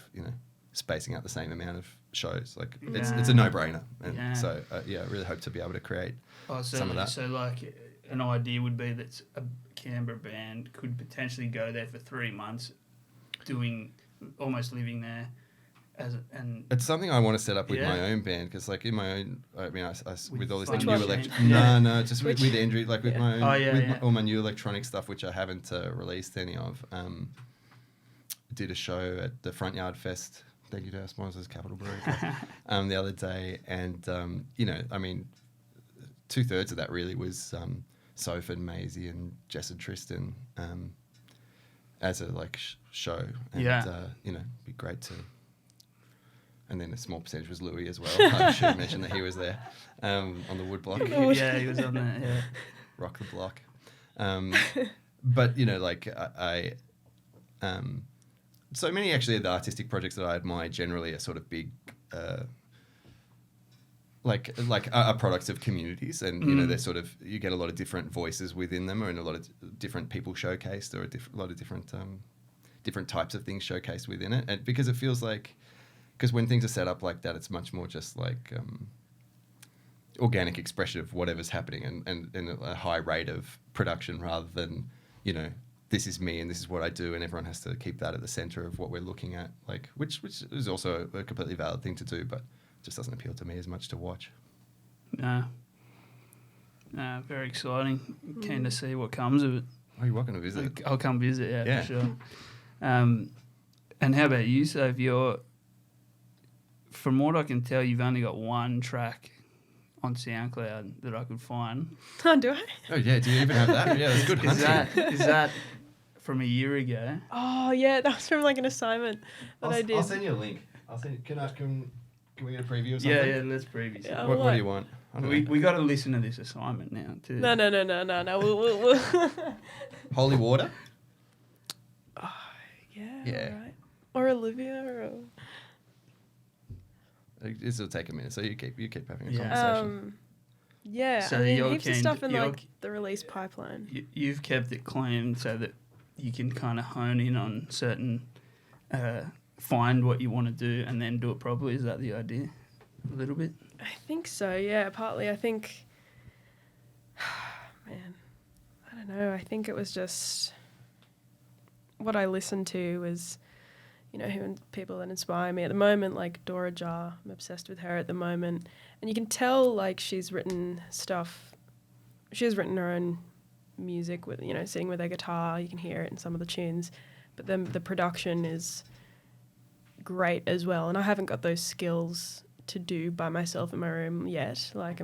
spacing out the same amount of shows. Like it's a no-brainer. And so, I really hope to be able to create some of that. So like an idea would be that a Canberra band could potentially go there for 3 months almost living there. It's something I want to set up with my own band because, like, in my own, I mean, I with all this Which new one? electric. Yeah. No, just with Endrey, like with my own, all my new electronic stuff, which I haven't released any of. Did a show at the Front Yard Fest. Thank you to our sponsors, Capital Brewery, the other day, and I mean, 2/3 of that really was Soph and Maisie and Jess and Tristan as a show, and be great to. And then a small percentage was Louis as well. I should mention that he was there on the wood block. Yeah, he was on there. Yeah, rock the block. But so many actually of the artistic projects that I admire generally are sort of big, are products of communities, and they're sort of you get a lot of different voices within them, and a lot of different people showcased, or a lot of different types of things showcased within it, and because it feels like. Because when things are set up like that, it's much more just like organic expression of whatever's happening and a high rate of production rather than, this is me and this is what I do and everyone has to keep that at the center of what we're looking at, like which is also a completely valid thing to do, but just doesn't appeal to me as much to watch. No, very exciting. Keen to see what comes of it. Oh, you're welcome to visit. I'll come visit, yeah. For sure. And how about you, Soph? From what I can tell, you've only got one track on SoundCloud that I could find. Oh, do I? Oh, yeah. Do you even have that? Yeah, that's good hunting. Is that from a year ago? Oh, yeah. That was from an assignment that I did. I'll send you a link. Can we get a preview of something? Yeah, let's preview something. Yeah, what do you want? We got to listen to this assignment now, too. No. We'll Holy Water? Oh, yeah. Yeah. Right. Or Olivia or... This will take a minute, so you keep having a Yeah. conversation. Yeah, So I mean, you're heaps of keen stuff to- in you're- the release pipeline. You've kept it clean so that you can kind of hone in on certain, find what you want to do and then do it properly. Is that the idea? A little bit? I think so, yeah, partly. I think, man, I don't know. I think it was just what I listened to was, people that inspire me at the moment, like Dora Jar. I'm obsessed with her at the moment. And you can tell, she's written stuff. She has written her own music with, sitting with her guitar. You can hear it in some of the tunes. But then the production is great as well. And I haven't got those skills to do by myself in my room yet. I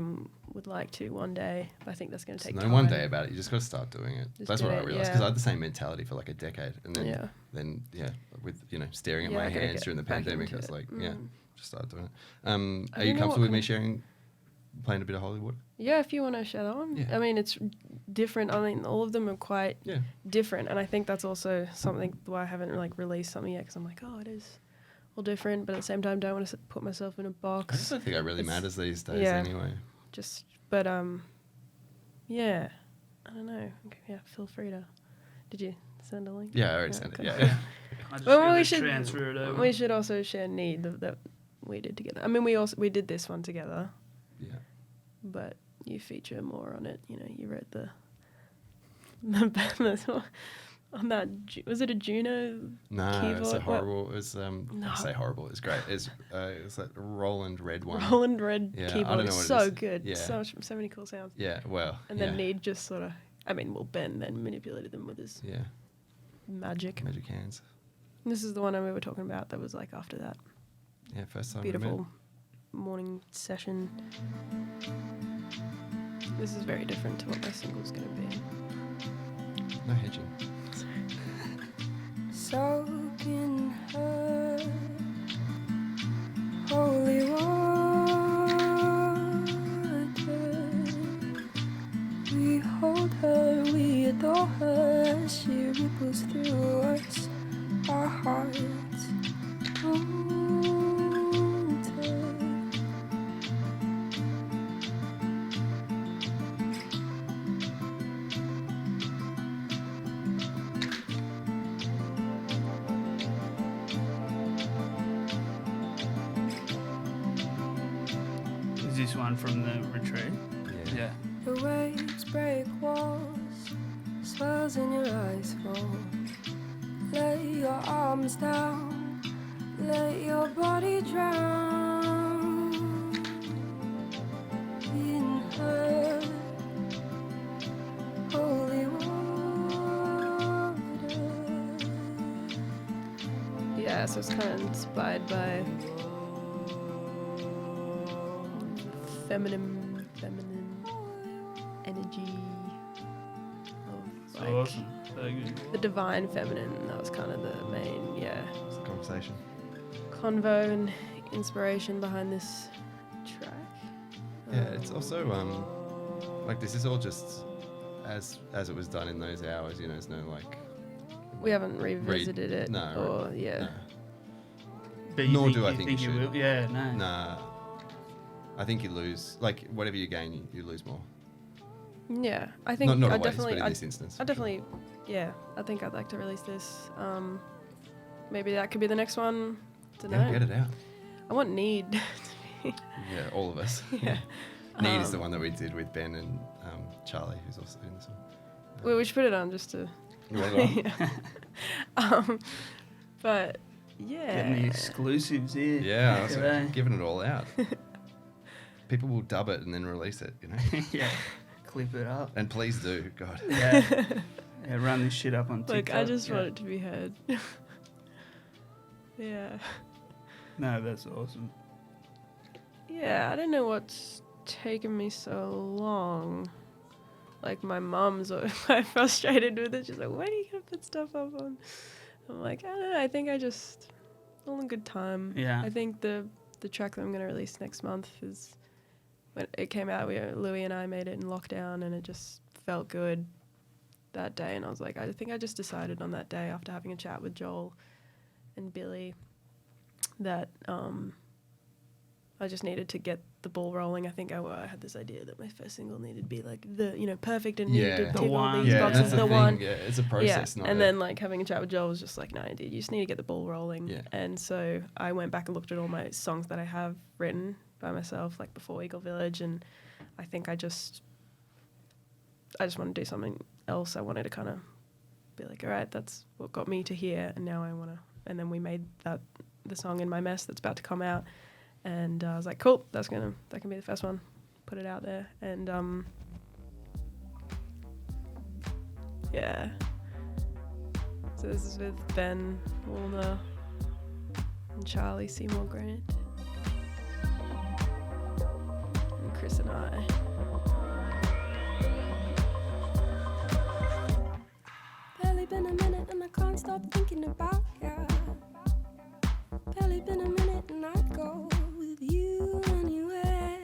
would like to one day. But I think that's going to take time. One day about it. You just got to start doing it. Just that's do what I it, realized yeah. because I had the same mentality for like a decade, and then with staring at Yeah, my I gotta hands get during the back pandemic, I into was it. like, just start doing it. Are don't you know comfortable what with me playing a bit of Holy Water? Yeah, if you want to share that one. Yeah. I mean, it's different. I mean, all of them are quite different, and I think that's also something why I haven't released something yet, because I'm like, oh, it is all different, but at the same time, don't want to put myself in a box. I just don't think that really matters these days anyway. But yeah, I don't know. Okay, yeah, feel free to. Did you send a link? Yeah, I already sent it. cool. Yeah. I just Well, gotta we should transfer it over. We should also share Need that we did together. I mean, we did this one together. Yeah. But you feature more on it. You wrote the on that. Was it a Juno? No, keyboard? it's a horrible. It was No. I say horrible. It's great. It's that Roland Red one. Roland Red Yeah, I keyboard. don't know It's what it so is. good. Yeah. So many cool sounds. Yeah. Well. And then Need just sort of. I mean, Ben then manipulated them with his magic. Magic hands. And this is the one we were talking about. That was after that Yeah. First time we met. beautiful morning session. This is very different to what my single's going to be. No hedging. Soak in her holy water. We hold her, we adore her as she ripples through us, our hearts. Haunted. this one from the retreat? Yeah. The waves break walls, swells in your eyes fall. Lay your arms down, let your body drown in her holy water. Yeah, so it's kind of inspired by feminine energy of like Awesome. So good. the divine feminine. That was kind of the main, It's a conversation. convo and inspiration behind this track. Yeah, it's also like this is all just as it was done in those hours. You know, there's no like. We haven't revisited it. No. Or, yeah. No. But Nor think, do I think you you should. will? Yeah, no. Nah. I think you lose. Like whatever you gain, you lose more. Yeah, I think Not I always, definitely, but in this instance. I definitely, yeah, I think I'd like to release this. Maybe that could be the next one. Yeah, get it out. I want Need. Yeah, all of us. Yeah. Need is the one that we did with Ben and Charlie, who's also in this one. Well, we should put it on just to. You want it on? But yeah. Getting the exclusives here. Yeah, I was Today. giving it all out. People will dub it and then release it, you know. Yeah. Clip it up. And please do, God. Yeah. Yeah, run this shit up on TikTok. Like I just yeah. want it to be heard. Yeah. No, that's awesome. Yeah, I don't know what's taken me so long. Like my mum's quite frustrated with it. She's like, "When are you gonna put stuff up on?" I'm like, I don't know. I think I just all in good time. Yeah. I think the track that I'm gonna release next month is when it came out. Louis and I made it in lockdown, and it just felt good that day. And I was like, I think I just decided on that day after having a chat with Joel and Billy that I just needed to get the ball rolling. I think I had this idea that my first single needed to be like the perfect and needed to Yeah. tick The all one. these Yeah, boxes. that's The the one. thing. Yeah, it's a process. Yeah, Not and a- then like having a chat with Joel was just like, no, dude, you just need to get the ball rolling. Yeah. And so I went back and looked at all my songs that I have written by myself, like before Eagle Village, and I think I just want to do something else. I wanted to kind of be like, all right, that's what got me to here, and now I want to. And then we made the song In My Mess that's about to come out, and I was like, cool, that can be the first one. Put it out there, and yeah. So this is with Ben Warner and Charlie Seymour Grant and Chris and I. Barely been a minute and I can't stop thinking about ya. Barely been a minute and I'd go with you anywhere.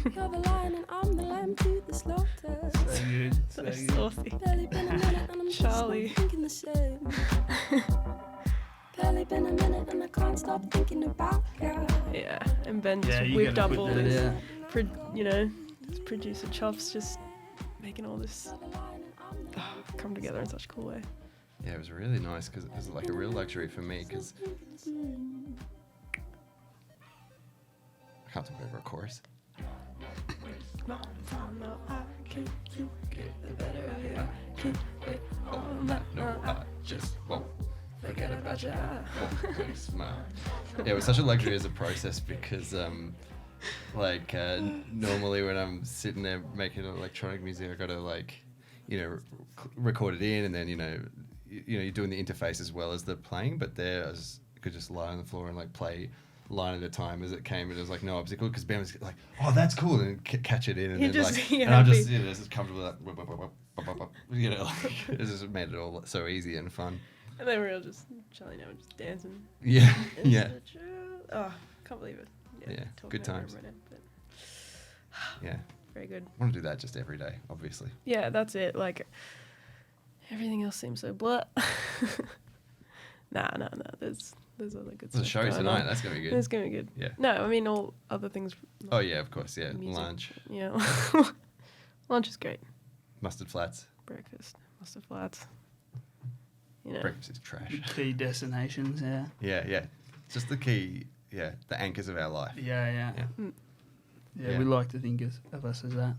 You're the lion and I'm the lamb to the slaughter. So good. So So good. saucy. Barely been a minute and I'm Charlie. just not thinking the same. Barely been a minute and I can't stop thinking about ya. Yeah, and Ben just Yeah, you whipped gotta up put all that this, out. his producer chops, just making all this come together in such a cool way. Yeah, it was really nice because it was like a real luxury for me because I can't talk over a chorus. No, I can't get the better of you. Keep it on that. No, I just won't Forget about you. won't really smile. Yeah, it was such a luxury as a process because normally when I'm sitting there making electronic music, I gotta record it in, and then you're doing the interface as well as the playing. But there, I could just lie on the floor and play line at a time as it came, and it was like no obstacle because Ben was like, "Oh, that's cool," and catch it in, and He then just- and yeah, I'm just be- just comfortable it just made it all so easy and fun. And then we were all just Charlie and I were just dancing. Yeah, It's yeah, the truth. Oh, can't believe it. Yeah, talking good over times. it, but yeah. very good. I want to do that just every day, obviously. Yeah, that's it. Like everything else seems so blah. Nah. There's other good There's a stuff. show going tonight. on. That's gonna be good. It's gonna be good. Yeah. No, I mean all other things. Oh yeah, of course. Yeah, Music. lunch, Yeah. Lunch is great. mustard flats. Breakfast, mustard flats. Breakfast is trash. Key destinations, yeah. Yeah. Just the key. Yeah, the anchors of our life. Yeah. Yeah. Yeah, we like to think of us as that,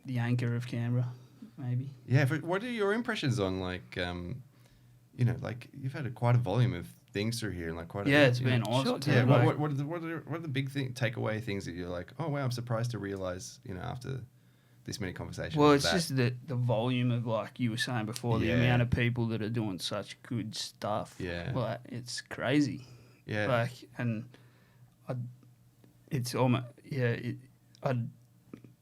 the anchor of Canberra, maybe. Yeah. What are your impressions on like, you know, like you've had quite a volume of things through here, and like quite. It's been awesome. Yeah. What are the big takeaway things that you're like, oh wow, I'm surprised to realize, you know, after this many conversations. Well, it's just the volume of, like you were saying before, the amount of people that are doing such good stuff. Yeah. Like, it's crazy. Yeah. Like, and it's almost, I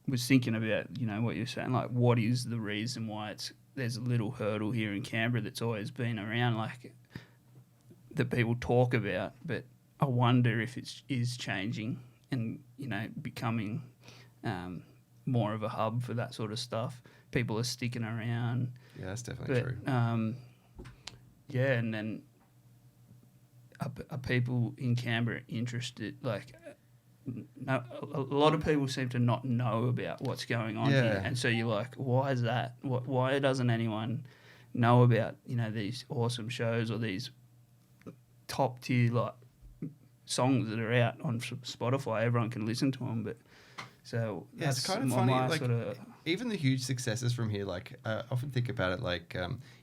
was thinking about, you know, what you're saying, like, what is the reason why there's a little hurdle here in Canberra that's always been around, like, that people talk about, but I wonder if it is changing and, you know, becoming more of a hub for that sort of stuff. People are sticking around. Yeah, that's definitely true. And then are people in Canberra interested? Like, no, a lot of people seem to not know about what's going on here, and so you're like, why is that? Why doesn't anyone know about, you know, these awesome shows or these top tier like songs that are out on Spotify? Everyone can listen to them, but so yeah, it's kind of funny. Like, even the huge successes from here, like I often think about it, like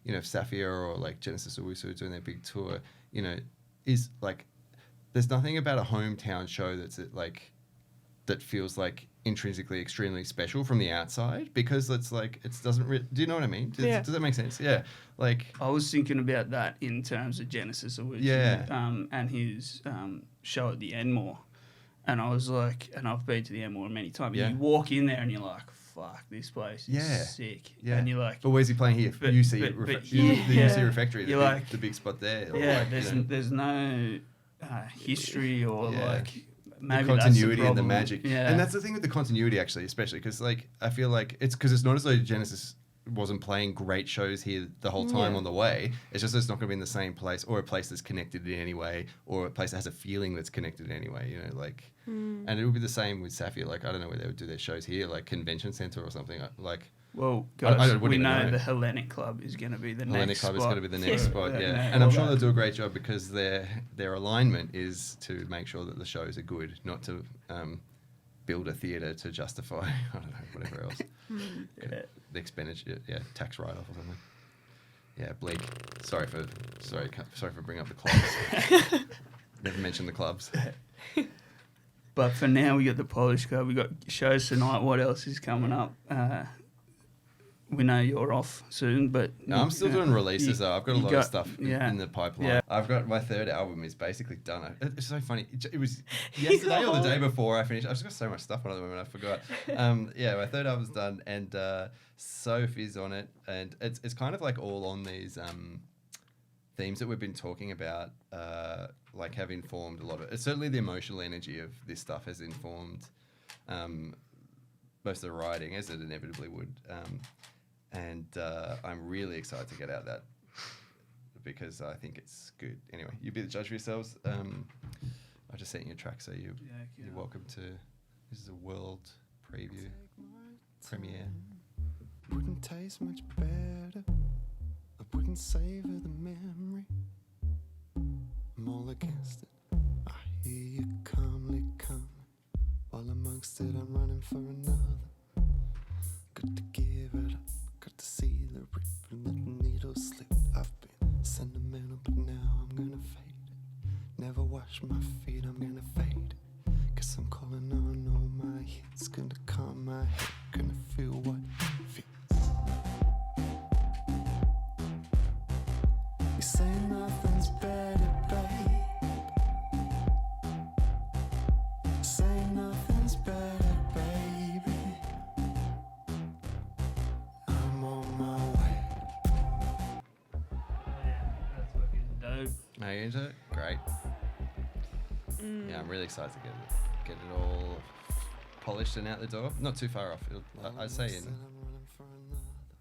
you know, SAFIA or like Genesis or Wusu doing their big tour. You know, is like there's nothing about a hometown show that's like that feels like intrinsically extremely special from the outside, because it's like it doesn't. Do you know what I mean? Does that make sense? Yeah. Like I was thinking about that in terms of Genesis or Wusu, and his show at the Enmore. And I was like, and I've been to the Enmore many times. Yeah. You walk in there and you're like, fuck, this place is sick. Yeah. And you're like, but where's he playing here? UC Refectory, the big spot there. Yeah, like, there's no history or like maybe the continuity and the magic. Yeah. And that's the thing with the continuity, actually, especially because like I feel like it's because it's not as though Genesis wasn't playing great shows here the whole time on the way. It's just it's not going to be in the same place, or a place that's connected in any way, or a place that has a feeling that's connected in any way, you know, like and it would be the same with SAFIA. Like I don't know where they would do their shows here, like Convention Centre or something. Like, well, guys, we know the Hellenic Club is going to be the next spot. Hellenic Club is going to be the next spot, and I'm sure they'll do a great job because their alignment is to make sure that the shows are good, not to build a theatre to justify, I don't know, whatever else. The expenditure, tax write-off or something. Yeah, bleak. Sorry for bringing up the clubs. Never mentioned the clubs. But for now, we got the Polish Club. We got shows tonight. What else is coming up? We know you're off soon, but no, I'm still doing releases. Though I've got a lot of stuff in the pipeline. Yeah. I've got my third album is basically done. It's so funny. It was yesterday or the day before I finished. I've just got so much stuff on at the moment. I forgot. My third album's done, and Soph is on it, and it's kind of like all on these themes that we've been talking about. Like have informed a lot of it. It's certainly the emotional energy of this stuff has informed most of the writing, as it inevitably would. And I'm really excited to get out that because I think it's good. Anyway, you be the judge for yourselves. I just sent you a track, so you're welcome to. This is a world preview premiere. Wouldn't taste much better. I wouldn't savor the memory. I'm all against it. I hear you calmly come. While amongst it, I'm running for another. Got to give it up. Got to see the rip and let the needle slip. I've been sentimental, but now I'm gonna fade it. Never wash my feet, I'm gonna fade it. Cause I'm calling on all my hits. Gonna calm my head, gonna feel what fits. You say nothing's better, babe. Say nothing's better, baby. I'm on my way. That's fucking dope. Are you into it? Great. Yeah, I'm really excited to get it all polished and out the door. Not too far off. I'd say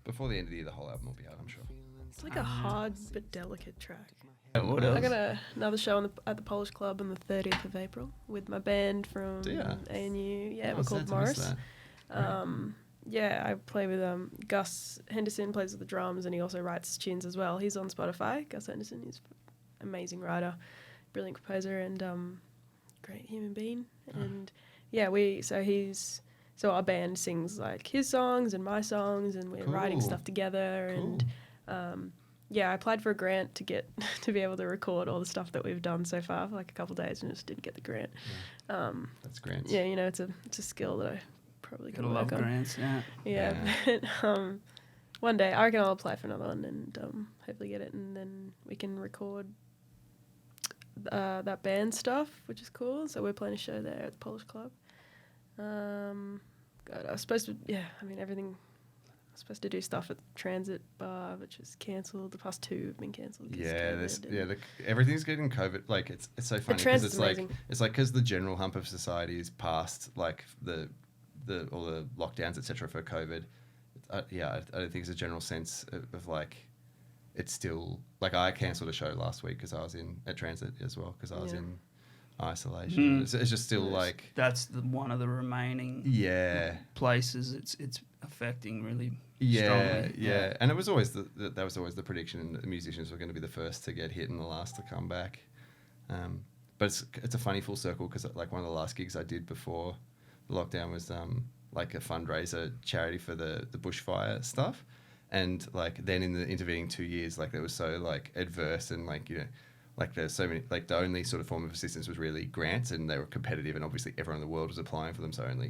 before the end of the year, the whole album will be out, I'm sure. It's like a hard but delicate track. What else? I got another show at the Polish Club on the 30th of April with my band from ANU. Yeah, we're called Morris. I play with Gus Henderson, plays with the drums, and he also writes tunes as well. He's on Spotify. Gus Henderson, he's an amazing writer, brilliant composer, and great human being. And so our band sings like his songs and my songs, and we're writing Cool. stuff together. Cool. And I applied for a grant to get to be able to record all the stuff that we've done so far for like a couple of days, and just didn't get the grant. That's great. Yeah, it's a skill that I probably could Gotta love work on. grants. Yeah. Yeah. But, one day I reckon I'll apply for another one and hopefully get it, and then we can record that band stuff, which is cool. So we're playing a show there at the Polish Club. God, I was supposed to, everything. I was supposed to do stuff at the Transit Bar, which is cancelled. The past two have been cancelled. Everything's getting COVID. Like it's so funny because it's amazing. like because the general hump of society is past like the all the lockdowns, etc. for COVID. I don't think it's a general sense of like it's still like I cancelled a show last week because I was at Transit as well because I was in isolation. It's just still like that's one of the remaining places it's affecting really strongly. And it was always that was always the prediction that the musicians were going to be the first to get hit and the last to come back. But it's a funny full circle because like one of the last gigs I did before the lockdown was like a fundraiser charity for the bushfire stuff, and like then in the intervening 2 years like it was so like adverse and like like there's so many like the only sort of form of assistance was really grants, and they were competitive, and obviously everyone in the world was applying for them, so only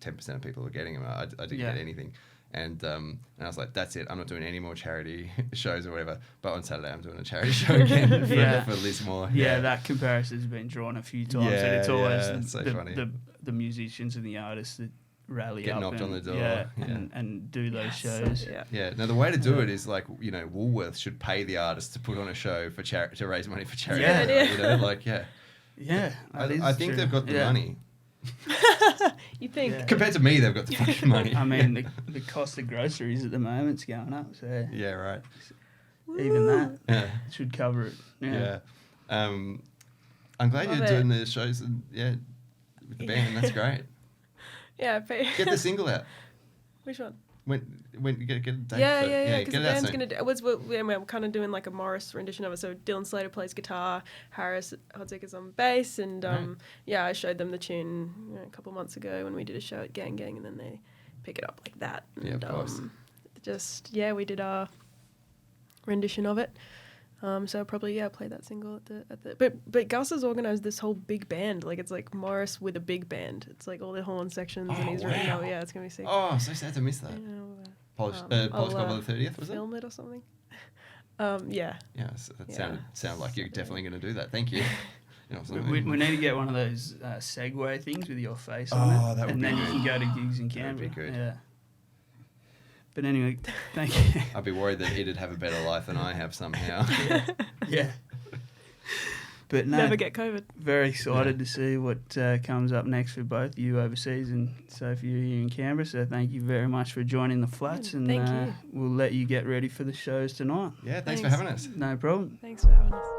10% of people were getting them. I didn't get anything, and I was like, that's it, I'm not doing any more charity shows or whatever. But on Saturday I'm doing a charity show again for Lismore. That comparison's been drawn a few times, and it's always it's so funny. The musicians and the artists that rally get up knocked on the door and do those shows. Now the way to do it is like Woolworths should pay the artists to put on a show for to raise money for charity. I think they've got the money. You think compared to me they've got the fucking money. I mean the cost of groceries at the moment's going up, so right, even that should cover it. I'm glad you're doing the shows and with the band. That's great. Get the single out. Which one? When you get a date. Because the band's going to do... We're kind of doing like a Morris rendition of it. So Dylan Slater plays guitar, Harris Hodzik is on bass, and I showed them the tune a couple of months ago when we did a show at Gang Gang, and then they pick it up like that. And, of course. We did our rendition of it. So I'll probably play that single at the but Gus has organised this whole big band, like it's like Morris with a big band. It's like all the horn sections and he's written out. Yeah, it's gonna be sick. Oh, I'm so sad to miss that. Polish Club on the 30th, was it? Film it or something. Yeah, so that sounded like you're definitely going to do that. Thank you. We need to get one of those Segway things with your face on it. That would and be then good. you can go to gigs in Canberra. That'd be good. Yeah. But anyway, thank you. I'd be worried that it'd have a better life than I have somehow. Yeah. But no, never get COVID. Very excited to see what comes up next for both you overseas and Sophia here in Canberra. So thank you very much for joining the Flats, and thank you. We'll let you get ready for the shows tonight. Yeah, thanks for having us. No problem. Thanks for having us.